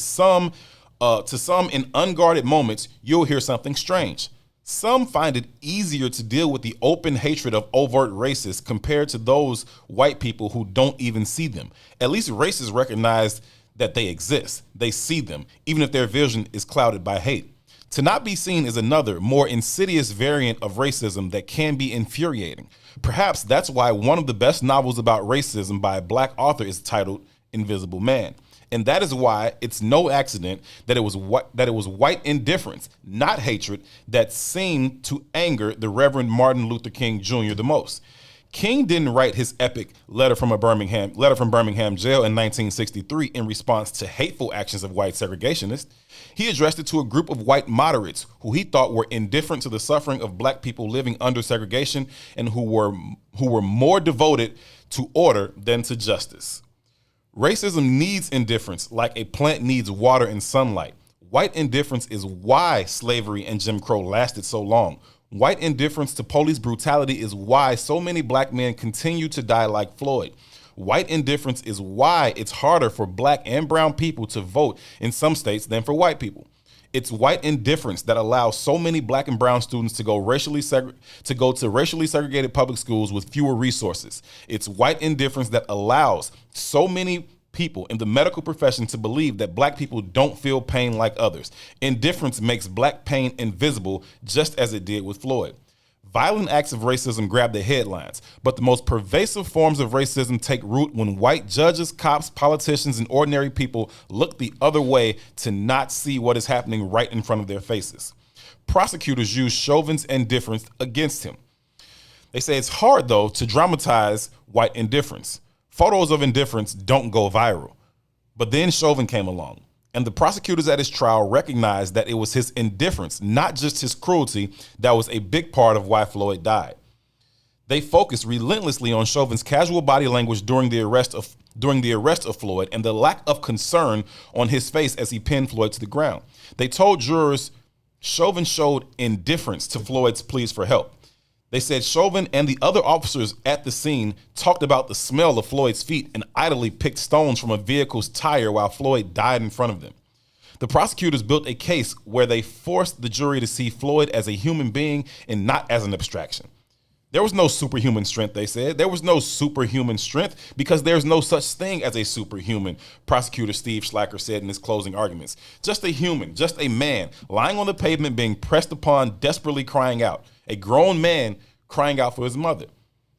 some in unguarded moments, you'll hear something strange. Some find it easier to deal with the open hatred of overt racists compared to those white people who don't even see them. At least racists recognize that they exist. They see them, even if their vision is clouded by hate. To not be seen is another, more insidious variant of racism that can be infuriating. Perhaps that's why one of the best novels about racism by a black author is titled Invisible Man. And that is why it's no accident that it was white indifference, not hatred, that seemed to anger the Reverend Martin Luther King Jr. the most. King didn't write his epic letter from Birmingham jail in 1963 in response to hateful actions of white segregationists. He addressed it to a group of white moderates who he thought were indifferent to the suffering of black people living under segregation and who were more devoted to order than to justice. Racism needs indifference like a plant needs water and sunlight. White indifference is why slavery and Jim Crow lasted so long. White indifference to police brutality is why so many black men continue to die like Floyd. White indifference is why it's harder for black and brown people to vote in some states than for white people. It's white indifference that allows so many black and brown students to go to racially segregated public schools with fewer resources. It's white indifference that allows so many people in the medical profession to believe that black people don't feel pain like others. Indifference makes black pain invisible, just as it did with Floyd. Violent acts of racism grab the headlines, but the most pervasive forms of racism take root when white judges, cops, politicians, and ordinary people look the other way to not see what is happening right in front of their faces. Prosecutors use Chauvin's indifference against him. They say it's hard, though, to dramatize white indifference. Photos of indifference don't go viral. But then Chauvin came along, and the prosecutors at his trial recognized that it was his indifference, not just his cruelty, that was a big part of why Floyd died. They focused relentlessly on Chauvin's casual body language during the arrest of Floyd and the lack of concern on his face as he pinned Floyd to the ground. They told jurors Chauvin showed indifference to Floyd's pleas for help. They said Chauvin and the other officers at the scene talked about the smell of Floyd's feet and idly picked stones from a vehicle's tire while Floyd died in front of them. The prosecutors built a case where they forced the jury to see Floyd as a human being and not as an abstraction. There was no superhuman strength, they said. There was no superhuman strength because there's no such thing as a superhuman, prosecutor Steve Schlacker said in his closing arguments. Just a human, just a man, lying on the pavement being pressed upon, desperately crying out. A grown man crying out for his mother.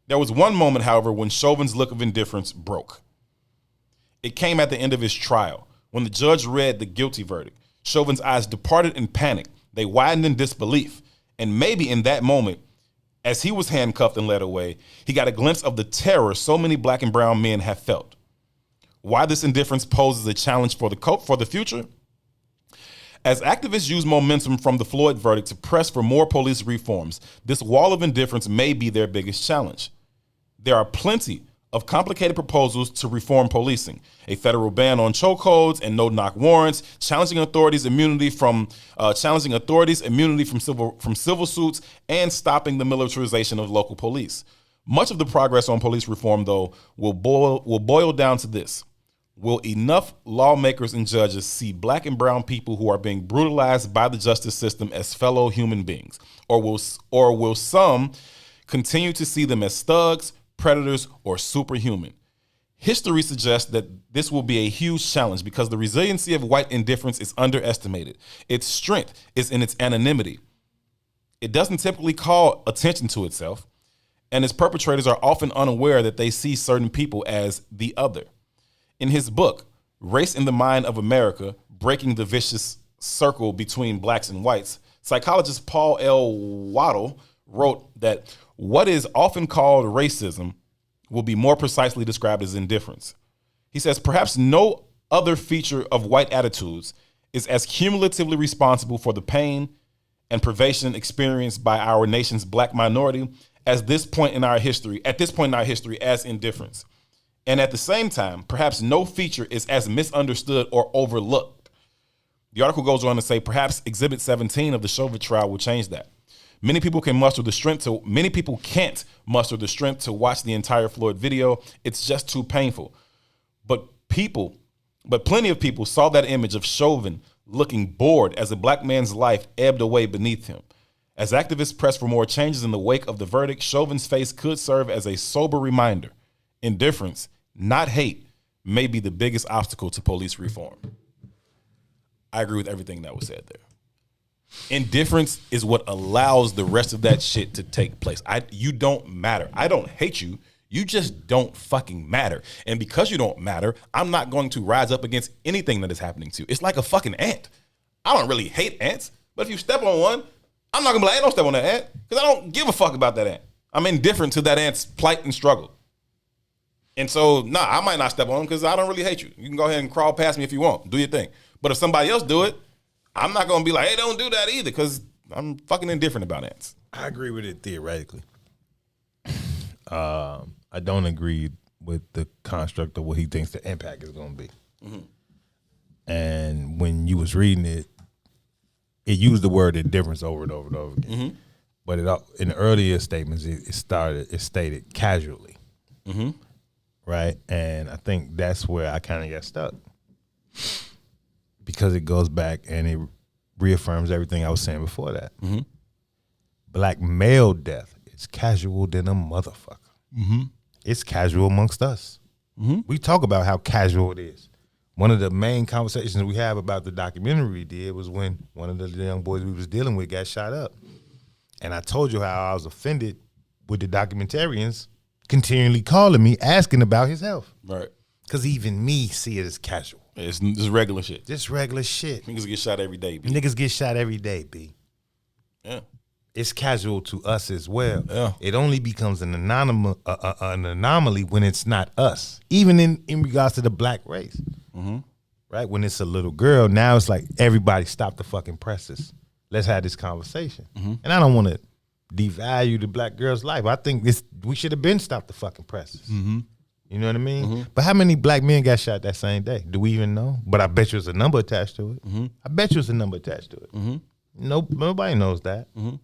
There was one moment, however, when Chauvin's look of indifference broke. It came at the end of his trial. When the judge read the guilty verdict, Chauvin's eyes departed in panic. They widened in disbelief. And maybe in that moment, as he was handcuffed and led away, he got a glimpse of the terror so many black and brown men have felt. Why this indifference poses a challenge for the future? As activists use momentum from the Floyd verdict to press for more police reforms, this wall of indifference may be their biggest challenge. There are plenty of complicated proposals to reform policing, a federal ban on chokeholds and no-knock warrants, challenging authorities' immunity from civil suits, and stopping the militarization of local police. Much of the progress on police reform, though, will boil down to this. Will enough lawmakers and judges see black and brown people who are being brutalized by the justice system as fellow human beings? Or will some continue to see them as thugs, predators, or superhuman? History suggests that this will be a huge challenge because the resiliency of white indifference is underestimated. Its strength is in its anonymity. It doesn't typically call attention to itself, and its perpetrators are often unaware that they see certain people as the other. In his book, Race in the Mind of America, Breaking the Vicious Circle Between Blacks and Whites, psychologist Paul L. Waddle wrote that what is often called racism will be more precisely described as indifference. He says, perhaps no other feature of white attitudes is as cumulatively responsible for the pain and privation experienced by our nation's black minority at this point in our history as indifference. And at the same time, perhaps no feature is as misunderstood or overlooked. The article goes on to say perhaps Exhibit 17 of the Chauvin trial will change that. Many people can't muster the strength to watch the entire Floyd video. It's just too painful. But plenty of people saw that image of Chauvin looking bored as a black man's life ebbed away beneath him. As activists press for more changes in the wake of the verdict, Chauvin's face could serve as a sober reminder. Indifference, not hate, may be the biggest obstacle to police reform. I agree with everything that was said there. Indifference is what allows the rest of that shit to take place. You don't matter. I don't hate you. You just don't fucking matter. And because you don't matter, I'm not going to rise up against anything that is happening to you. It's like a fucking ant. I don't really hate ants, but if you step on one, I'm not gonna be like, hey, don't step on that ant, because I don't give a fuck about that ant. I'm indifferent to that ant's plight and struggle. And so, I might not step on them because I don't really hate you. You can go ahead and crawl past me if you want. Do your thing. But if somebody else do it, I'm not going to be like, hey, don't do that either because I'm fucking indifferent about ants. I agree with it theoretically. I don't agree with the construct of what he thinks the impact is going to be. Mm-hmm. And when you was reading it, it used the word indifference over and over and over again. Mm-hmm. But in the earlier statements, it stated casually. Mm-hmm. Right? And I think that's where I kind of got stuck. Because it goes back and it reaffirms everything I was saying before that. Mm-hmm. Black male death is casual than a motherfucker. Mm-hmm. It's casual amongst us. Mm-hmm. We talk about how casual it is. One of the main conversations we have about the documentary we did was when one of the young boys we was dealing with got shot up. And I told you how I was offended with the documentarians continually calling me, asking about his health. Right. Because even me see it as casual. It's just regular shit. Just regular shit. Niggas get shot every day, B. Niggas get shot every day, B. Yeah. It's casual to us as well. Yeah. It only becomes an anomaly when it's not us, even in regards to the black race. Mm-hmm. Right? When it's a little girl, now it's like everybody stop the fucking presses. Let's have this conversation. Mm-hmm. And I don't want to devalue the black girl's life. I think we should have been stopped the fucking presses. Mm-hmm. You know what I mean? Mm-hmm. But how many black men got shot that same day? Do we even know? But I bet you there's a number attached to it. Mm-hmm. I bet you there's a number attached to it. Mm-hmm. Nobody knows that. Mm-hmm.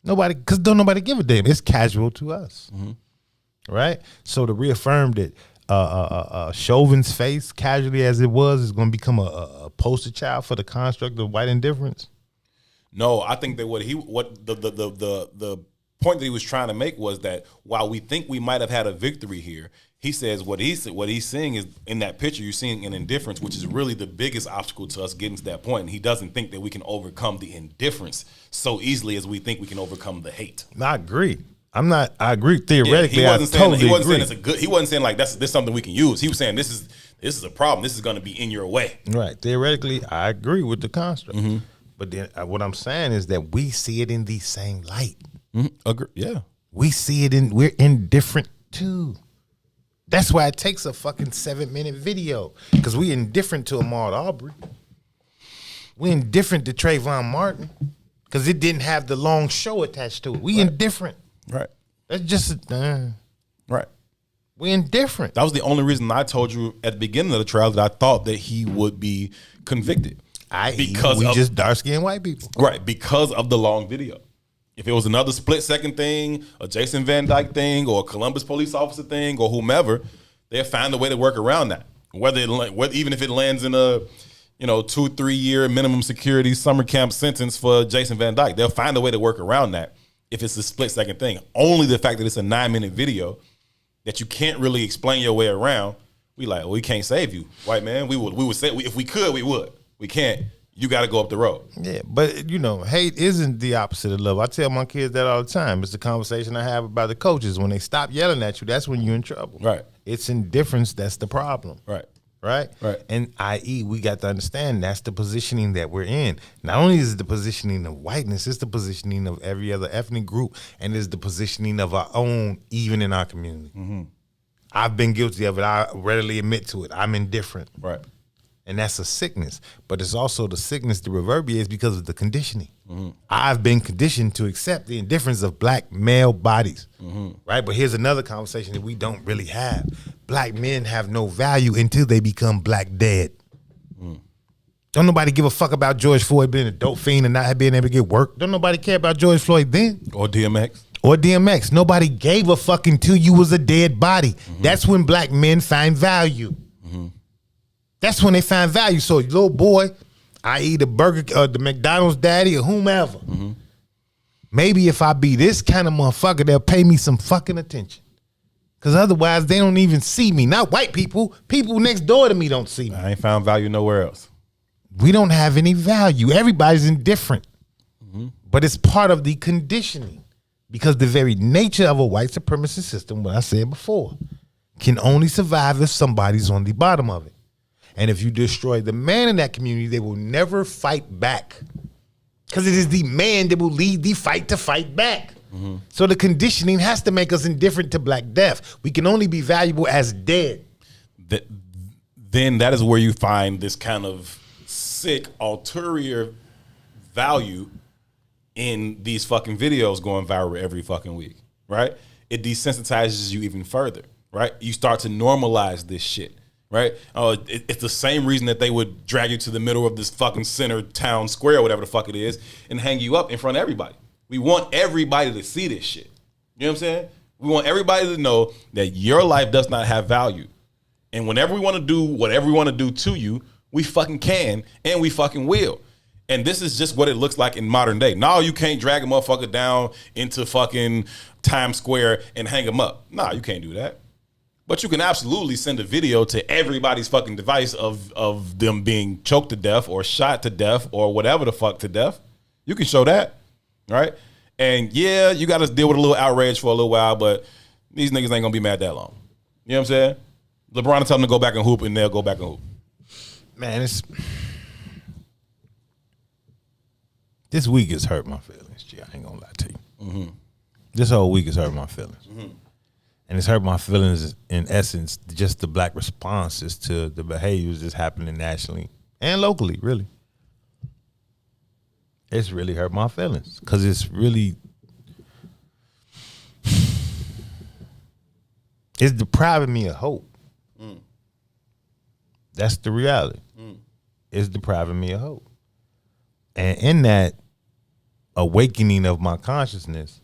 Nobody, because don't nobody give a damn. It's casual to us. Mm-hmm. Right? So to reaffirm that Chauvin's face, casually as it was, is going to become a poster child for the construct of white indifference. No, I think that the point that he was trying to make was that while we think we might have had a victory here, he says what he's seeing is in that picture, you're seeing an indifference, which is really the biggest obstacle to us getting to that point. And he doesn't think that we can overcome the indifference so easily as we think we can overcome the hate. I agree. I agree theoretically. Yeah, he wasn't saying like this is something we can use. He was saying this is a problem. This is going to be in your way. Right. Theoretically, I agree with the construct. Mm-hmm. But then what I'm saying is that we see it in the same light. Mm-hmm. Agree. Yeah. We see it we're indifferent too. That's why it takes a fucking 7-minute video. Because we indifferent to Ahmaud Arbery. We indifferent to Trayvon Martin. Because it didn't have the long show attached to it. We indifferent. Right. That's just right. We indifferent. That was the only reason I told you at the beginning of the trial that I thought that he would be convicted. Because we just dark-skinned white people. Right, because of the long video. If it was another split-second thing, a Jason Van Dyke thing, or a Columbus police officer thing, or whomever, they'll find a way to work around that. Even if it lands in a 2-3 year minimum security summer camp sentence for Jason Van Dyke, they'll find a way to work around that if it's a split-second thing. Only the fact that it's a 9-minute video that you can't really explain your way around, we can't save you, white man. We would say if we could, we would. We can't. You got to go up the road. Yeah, but hate isn't the opposite of love. I tell my kids that all the time. It's the conversation I have about the coaches. When they stop yelling at you, that's when you're in trouble. Right. It's indifference that's the problem. Right. Right? Right. And i.e., we got to understand that's the positioning that we're in. Not only is it the positioning of whiteness, it's the positioning of every other ethnic group, and it's the positioning of our own, even in our community. Mm-hmm. I've been guilty of it. I readily admit to it. I'm indifferent. Right. And that's a sickness. But it's also the sickness that reverberates because of the conditioning. Mm-hmm. I've been conditioned to accept the indifference of black male bodies. Mm-hmm. Right? But here's another conversation that we don't really have. Black men have no value until they become black dead. Mm. Don't nobody give a fuck about George Floyd being a dope fiend and not being able to get work. Don't nobody care about George Floyd then. Or DMX. Nobody gave a fuck until you was a dead body. Mm-hmm. That's when black men find value. Mm-hmm. That's when they find value. So little boy, i.e. the McDonald's daddy or whomever, mm-hmm. maybe if I be this kind of motherfucker, they'll pay me some fucking attention. Because otherwise, they don't even see me. Not white people. People next door to me don't see me. I ain't found value nowhere else. We don't have any value. Everybody's indifferent. Mm-hmm. But it's part of the conditioning. Because the very nature of a white supremacist system, what I said before, can only survive if somebody's on the bottom of it. And if you destroy the man in that community, they will never fight back. Because it is the man that will lead the fight to fight back. So the conditioning has to make us indifferent to Black death. We can only be valuable as dead. Then that is where you find this kind of sick ulterior value in these fucking videos going viral every fucking week, right? It desensitizes you even further, right? You start to normalize this shit, right? It's the same reason that they would drag you to the middle of this fucking center town square, whatever the fuck it is, and hang you up in front of everybody. We want everybody to see this shit. You know what I'm saying? We want everybody to know that your life does not have value. And whenever we want to do whatever we want to do to you, we fucking can and we fucking will. And this is just what it looks like in modern day. No, you can't drag a motherfucker down into fucking Times Square and hang him up. Nah, you can't do that. But you can absolutely send a video to everybody's fucking device of them being choked to death or shot to death or whatever the fuck to death. You can show that, right? And yeah, you got to deal with a little outrage for a little while, but these niggas ain't going to be mad that long. You know what I'm saying? LeBron will tell them to go back and hoop, and they'll go back and hoop. Man, this week has hurt my feelings, G. I ain't going to lie to you. This whole week has hurt my feelings. And it's hurt my feelings, in essence, just the Black responses to the behaviors that's happening nationally and locally, really. It's really hurt my feelings because it's depriving me of hope. That's the reality. It's depriving me of hope. And in that awakening of my consciousness,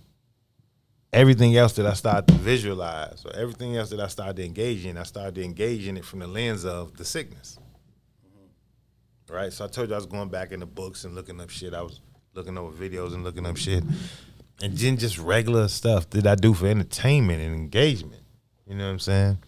everything else that I started to visualize or everything else that I started to engage in, I started to engage in it from the lens of the sickness. Right? So I told you I was going back in the books and looking up shit. I was looking over videos and looking up shit. And then just regular stuff that I do for entertainment and engagement. You know what I'm saying?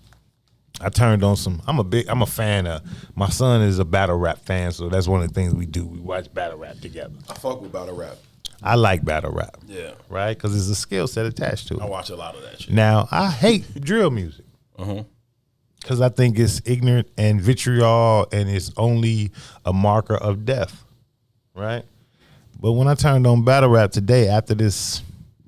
I turned on I'm a fan of, my son is a battle rap fan, so that's one of the things we do. We watch battle rap together. I fuck with battle rap. I like battle rap. Yeah. Right? Because there's a skill set attached to it. I watch a lot of that shit. Now, I hate drill music. Because I think it's ignorant and vitriol and it's only a marker of death. Right? But when I turned on battle rap today, after this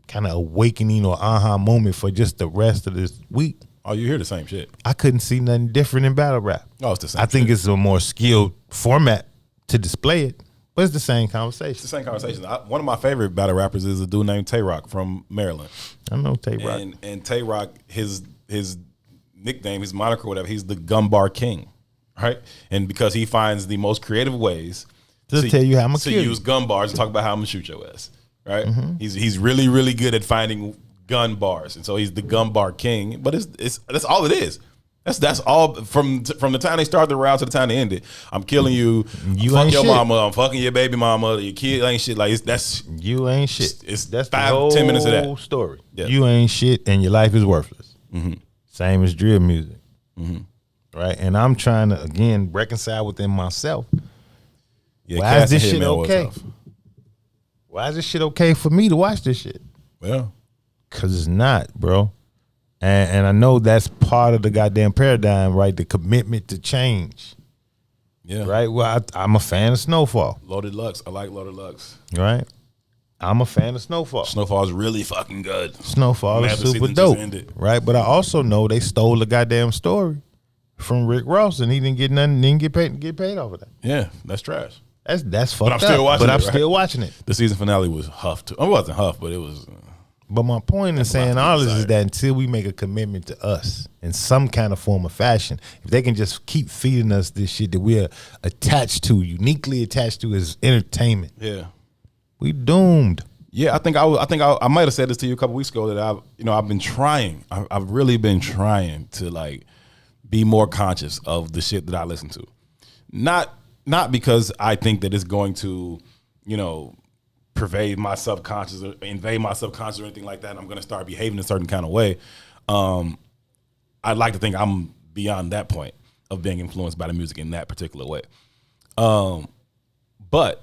kind of awakening or aha moment for just the rest of this week, oh, you hear the same shit. I couldn't see nothing different in battle rap. Oh, it's the same I think shit. it's a more skilled format to display it, but it's the same conversation. It's the same conversation. One of my favorite battle rappers is a dude named Tay Rock from Maryland. I know Tay Rock. And Tay Rock, his nickname, his moniker, whatever, he's the Gumbar King, right? And because he finds the most creative ways to tell you how I'm gonna to kill you. use gun bars and talk about how I'm gonna shoot your ass, right? He's really, really good at finding gun bars, and so he's the gun bar king. But it's that's all it is. That's all from the time they start the round to the time they end it. I'm killing you. You fuck ain't your shit. mama. I'm fucking your baby mama. Your kid ain't shit. Like that's you ain't shit. That's the whole 5-10 minutes of that story. Yeah. You ain't shit, and your life is worthless. Same as drill music, right? And I'm trying to again reconcile within myself. Yeah, why is Cass this and shit Hitman was okay? tough. Why is this shit okay for me to watch this shit? Well, because it's not, bro. And I know that's part of the goddamn paradigm, right? The commitment to change. Yeah. Right? Well, I'm a fan of Snowfall. Loaded Lux. I like Loaded Lux. Right? I'm a fan of Snowfall. Snowfall's really fucking good. Snowfall I'm is glad the super season dope. just ended. Right? But I also know they stole the goddamn story from Rick Ross and he didn't get nothing, didn't get paid off of that. Yeah, that's trash. That's fucked But I'm still up. watching But it, I'm right? still watching it. The season finale was huff too. It wasn't huff, but it was. But my point in saying all this is that until we make a commitment to us in some kind of form or fashion, if they can just keep feeding us this shit that we're attached to, uniquely attached to as entertainment, Yeah. we doomed. Yeah, I think I might have said this to you a couple weeks ago that I've been trying. I've really been trying to like be more conscious of the shit that I listen to. Not because I think that it's going to, pervade my subconscious or invade my subconscious or anything like that, and I'm going to start behaving a certain kind of way. I'd like to think I'm beyond that point of being influenced by the music in that particular way. But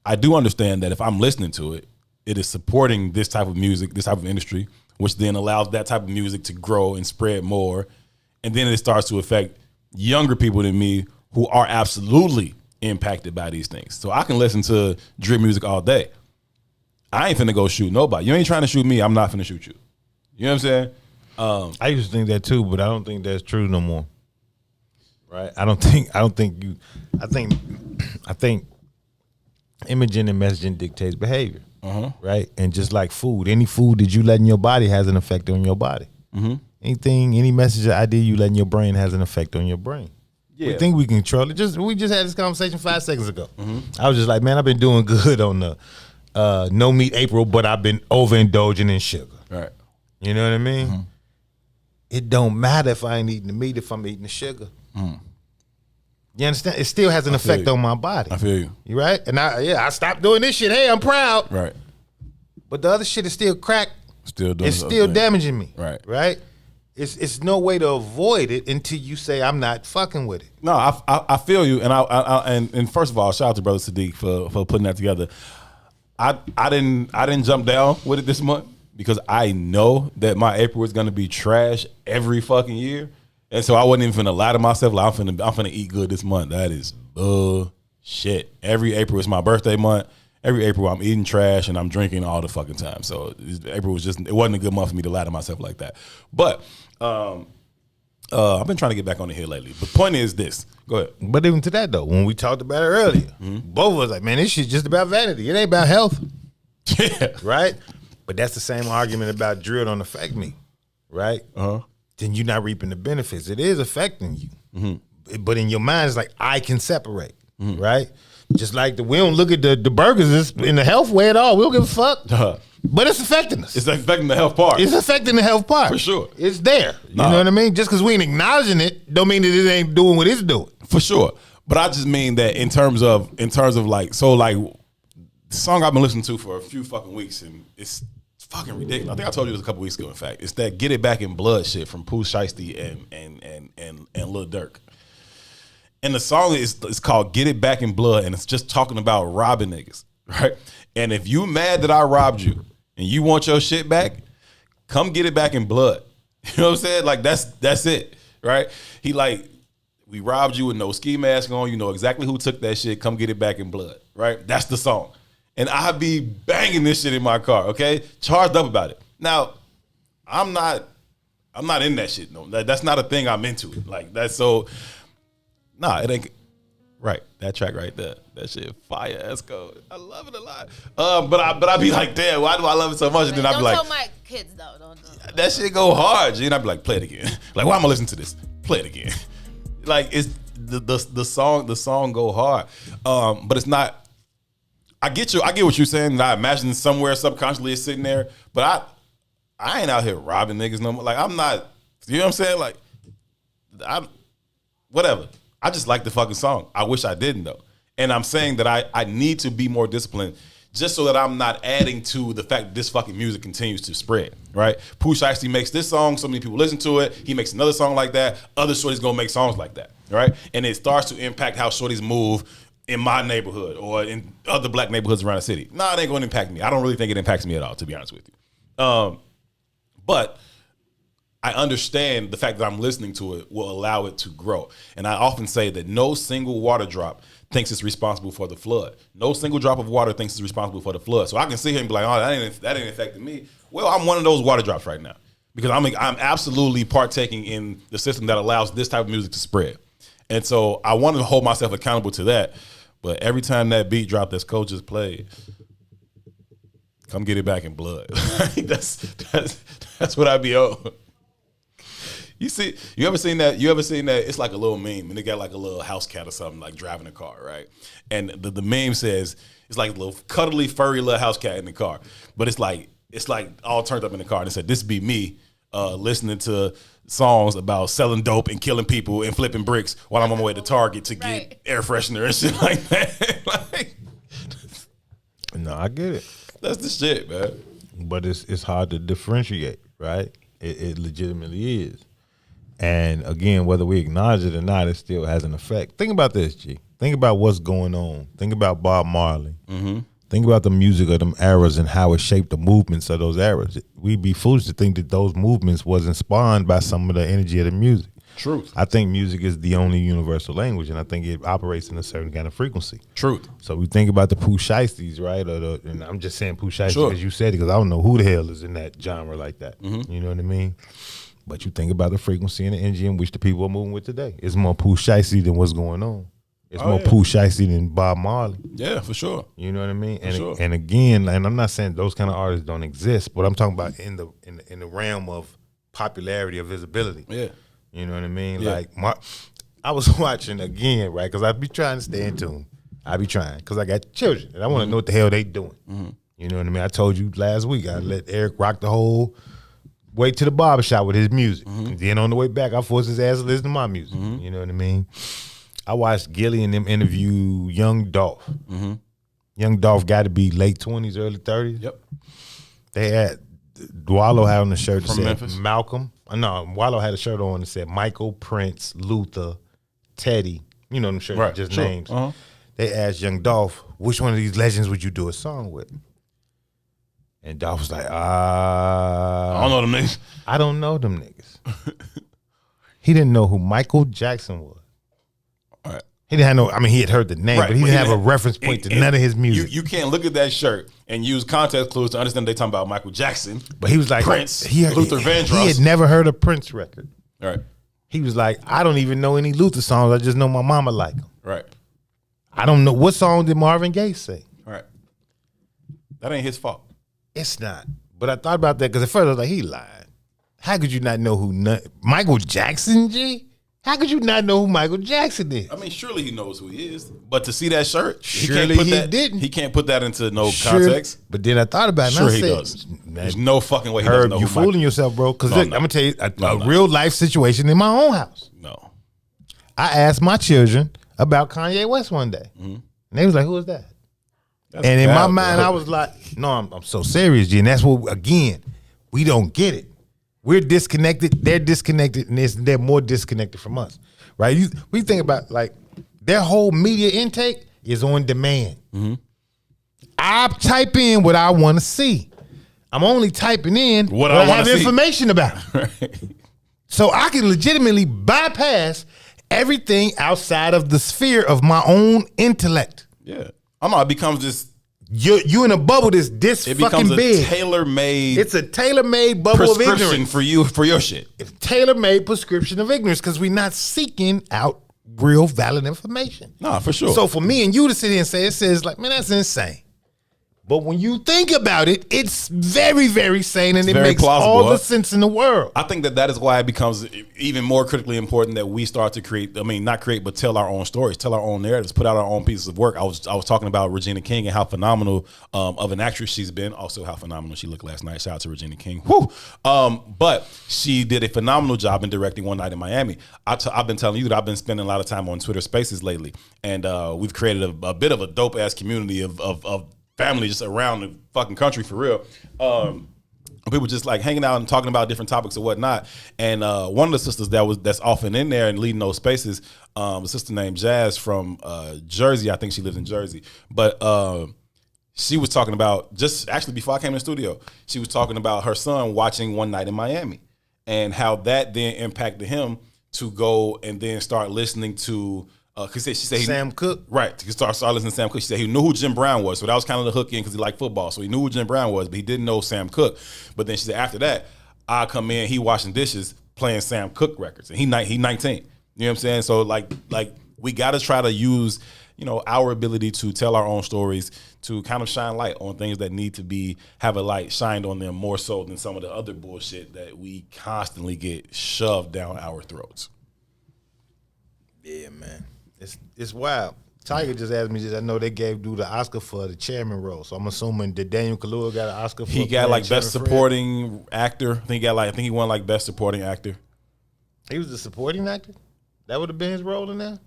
I do understand that if I'm listening to it, it is supporting this type of music, this type of industry, which then allows that type of music to grow and spread more. And then it starts to affect younger people than me who are absolutely impacted by these things. So I can listen to drill music all day. I ain't finna go shoot nobody. You ain't trying to shoot me. I'm not finna shoot you. You know what I'm saying? I used to think that too, but I don't think that's true no more. Right? I think imaging and messaging dictates behavior. Right? And just like food, any food that you let in your body has an effect on your body. Any message or idea you let in your brain has an effect on your brain. Yeah. We think we can control it. We just had this conversation 5 seconds ago. I was just like, man, I've been doing good on the no meat April, but I've been overindulging in sugar. Right. You know what I mean? It don't matter if I ain't eating the meat if I'm eating the sugar. You understand? It still has an effect on my body. I feel you. You right? And I stopped doing this shit. Hey, I'm proud. Right. But the other shit is still crack. It's still damaging me. Right. Right? It's no way to avoid it until you say I'm not fucking with it. No, I feel you, and and first of all, shout out to Brother Sadiq for putting that together. I didn't jump down with it this month because I know that my April is gonna be trash every fucking year, and so I wasn't even finna lie to myself like I'm finna eat good this month. That is bullshit. Every April is my birthday month. Every April I'm eating trash and I'm drinking all the fucking time. So April it wasn't a good month for me to lie to myself like that. But I've been trying to get back on the hill lately. But point is this. Go ahead. But even to that though, when we talked about it earlier, both of us like, man, this shit's just about vanity. It ain't about health. Yeah. Right? But that's the same argument about drill don't affect me. Right? Then you're not reaping the benefits. It is affecting you. But in your mind, it's like, I can separate. Right? Just like we don't look at the burgers in the health way at all. We don't give a fuck. But it's affecting us. It's affecting the health part. It's affecting the health part. For sure. It's there. You know what I mean? Just because we ain't acknowledging it, don't mean that it ain't doing what it's doing. For sure. But I just mean that in terms of like, the song I've been listening to for a few fucking weeks, and it's fucking ridiculous. I think I told you this a couple weeks ago, in fact. It's that Get It Back in Blood shit from Pooh Shiesty and Lil Durk. And the song is called Get It Back in Blood, and it's just talking about robbing niggas, right? And if you mad that I robbed you and you want your shit back, come get it back in blood. You know what I'm saying? Like, that's it, right? He like, we robbed you with no ski mask on. You know exactly who took that shit. Come get it back in blood, right? That's the song. And I be banging this shit in my car, okay? Charged up about it. Now, I'm not in that shit, no. That's not a thing I'm into. Like, that's so... Nah, it ain't right. That track right there, that shit fire ass code. I love it a lot. But I be like, damn, why do I love it so much? And then I be like, don't tell my kids though. Don't. That shit go hard. And I be like, play it again. Like, why am I listening to this? Play it again. Like, it's the song go hard. But it's not. I get what you're saying. And I imagine somewhere subconsciously it's sitting there. But I ain't out here robbing niggas no more. Like, I'm not. You know what I'm saying? Like, whatever. I just like the fucking song. I wish I didn't though. And I'm saying that I need to be more disciplined just so that I'm not adding to the fact that this fucking music continues to spread, right? Pooh Shiesty makes this song, so many people listen to it. He makes another song like that. Other shorties gonna make songs like that, right? And it starts to impact how shorties move in my neighborhood or in other black neighborhoods around the city. Nah, it ain't gonna impact me. I don't really think it impacts me at all, to be honest with you. But I understand the fact that I'm listening to it will allow it to grow. And I often say that no single water drop thinks it's responsible for the flood. No single drop of water thinks it's responsible for the flood. So I can sit here and be like, oh, that ain't affecting me. Well, I'm one of those water drops right now because I'm absolutely partaking in the system that allows this type of music to spread. And so I want to hold myself accountable to that. But every time that beat drop that's Coach just played, come get it back in blood. That's what I be on. You ever seen that? It's like a little meme, and they got like a little house cat or something, like driving a car, right? And the meme says it's like a little cuddly, furry little house cat in the car, but it's like all turned up in the car. And it said, "This be me listening to songs about selling dope and killing people and flipping bricks while I'm on my way to Target to get air freshener and shit like that." No, I get it. That's the shit, man. But it's hard to differentiate, right? It legitimately is. And again, whether we acknowledge it or not, it still has an effect. Think about this, G. Think about what's going on. Think about Bob Marley. Mm-hmm. Think about the music of them eras and how it shaped the movements of those eras. We'd be foolish to think that those movements wasn't spawned by some of the energy of the music. Truth. I think music is the only universal language, and I think it operates in a certain kind of frequency. Truth. So we think about the Pooh Shiesties, right? And I'm just saying Pooh Shiesty Sure. because you said it, because I don't know who the hell is in that genre like that. You know what I mean? But you think about the frequency and the energy in which the people are moving with today. It's more Pooh Shiesty than what's going on. It's more Pooh Shiesty than Bob Marley. Yeah, for sure. You know what I mean? For sure. And again, and I'm not saying those kind of artists don't exist, but I'm talking about in the realm of popularity or visibility. Yeah. You know what I mean? Yeah. Like I was watching again, right? Because I be trying to stay in tune. I be trying because I got children and I want to know what the hell they doing. You know what I mean? I told you last week I let Eric rock the whole way to the barbershop with his music. And then on the way back, I forced his ass to listen to my music. You know what I mean? I watched Gilly and them interview Young Dolph. Young Dolph got to be late 20s, early 30s. Yep. They had Wallow had on the shirt that From said Memphis? Malcolm. No, Wallow had a shirt on that said Michael, Prince, Luther, Teddy. You know them shirts, Right, just sure. names. They asked Young Dolph, which one of these legends would you do a song with? And Dolph was like, I don't know them niggas. I don't know them niggas. He didn't know who Michael Jackson was. Right. He didn't have no, I mean, he had heard the name, Right, but he didn't have a reference point to none of his music. You can't look at that shirt and use context clues to understand they talking about Michael Jackson. But he was like, Prince, Luther Vandross. He had never heard a Prince record. Right. He was like, I don't even know any Luther songs. I just know my mama like them. Right. I don't know. What song did Marvin Gaye sing? Right. That ain't his fault. It's not. But I thought about that because at first I was like, he lied. How could you not know who Michael Jackson, G? How could you not know who Michael Jackson is? I mean, surely he knows who he is. But to see that shirt, Surely he didn't. He can't put that into no Surely- context. But then I thought about it. Sure and I he said, does. There's no fucking way he doesn't Herb, know you who Michael. fooling yourself, bro. Because No, I'm no. going to tell you a No. real life situation in my own house. No. I asked my children about Kanye West one day. And they was like, who is that? That's and in my bad, mind, bro. I was like, no, I'm so serious, G. And that's what, again, we don't get it. We're disconnected. They're disconnected. And they're more disconnected from us. Right? We think about, like, their whole media intake is on demand. I type in what I want to see. I'm only typing in what I have information about. So I can legitimately bypass everything outside of the sphere of my own intellect. Yeah. I know it becomes this. You in a bubble this It fucking becomes a big. tailor-made. It's a tailor-made bubble of prescription ignorance. for you for your shit. It's tailor-made prescription of ignorance because we're not seeking out real valid information. Nah, for sure. So for me and you to sit here and say, it says like, man, that's insane. But when you think about it, it's very, very sane and it very makes plausible, all huh? the sense in the world. I think that is why it becomes even more critically important that we start to create. I mean, not create, but tell our own stories, tell our own narratives, put out our own pieces of work. I was talking about Regina King and how phenomenal of an actress she's been. Also, how phenomenal she looked last night. Shout out to Regina King. Whew. But she did a phenomenal job in directing One Night in Miami. I've been telling you that I've been spending a lot of time on Twitter Spaces lately, and we've created a bit of a dope ass community of family just around the fucking country for real. People just like hanging out and talking about different topics and whatnot. And one of the sisters that's often in there and leading those spaces, a sister named Jazz from Jersey. I think she lives in Jersey. But she was talking about, just actually before I came in the studio, she was talking about her son watching One Night in Miami and how that then impacted him to go and then start listening to she said Sam Cooke? Right. He started listening to Sam Cooke. She said he knew who Jim Brown was. So that was kind of the hook in because he liked football. So he knew who Jim Brown was, but he didn't know Sam Cooke. But then she said after that, I come in, he washing dishes, playing Sam Cooke records. And he 19. You know what I'm saying? So like we got to try to use, our ability to tell our own stories to kind of shine light on things that need to have a light shined on them more so than some of the other bullshit that we constantly get shoved down our throats. Yeah, man. It's wild. Tiger just asked me I know they gave dude the Oscar for the chairman role, so I'm assuming that Daniel Kaluuya got an Oscar for He got like playing best Chairman Fred? supporting actor. I think he won like best supporting actor. He was the supporting actor? That would have been his role in there?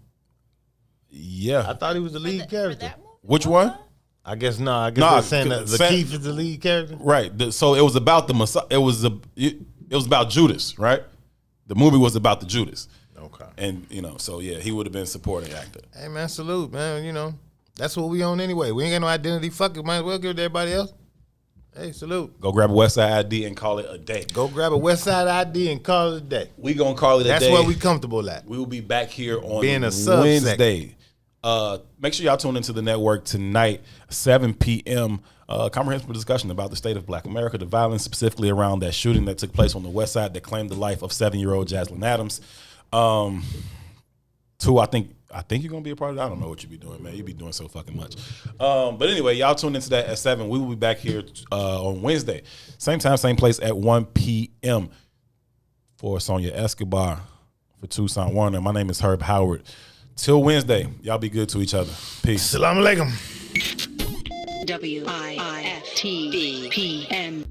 Yeah. I thought he was the lead character. Which one? I guess no. I guess they're saying that Lakeith is the lead character. Right. So it was about the Messiah. It was about Judas, right? The movie was about the Judas. Okay. And so yeah, he would have been supporting actor. Hey man, salute, man. That's what we on anyway. We ain't got no identity. Fuck it, might as well give it to everybody else. Hey, salute. Go grab a Westside ID and call it a day. Go grab a Westside ID and call it a day. We gonna call it a day. That's where we comfortable at. We will be back here on Being a subsect. Wednesday. Make sure y'all tune into the network tonight, 7 p.m. Comprehensive discussion about the state of Black America, the violence specifically around that shooting that took place on the West Side that claimed the life of 7-year-old Jaslyn Adams. 2, I think you're gonna be a part of that. I don't know what you be doing, man. You be doing so fucking much. But anyway, y'all tune into that at 7. We will be back here on Wednesday, same time, same place at 1 p.m. For Sonia Escobar, for Toussaint Werner. My name is Herb Howard. Till Wednesday, y'all be good to each other. Peace. Assalamu alaikum. WIFTV PM.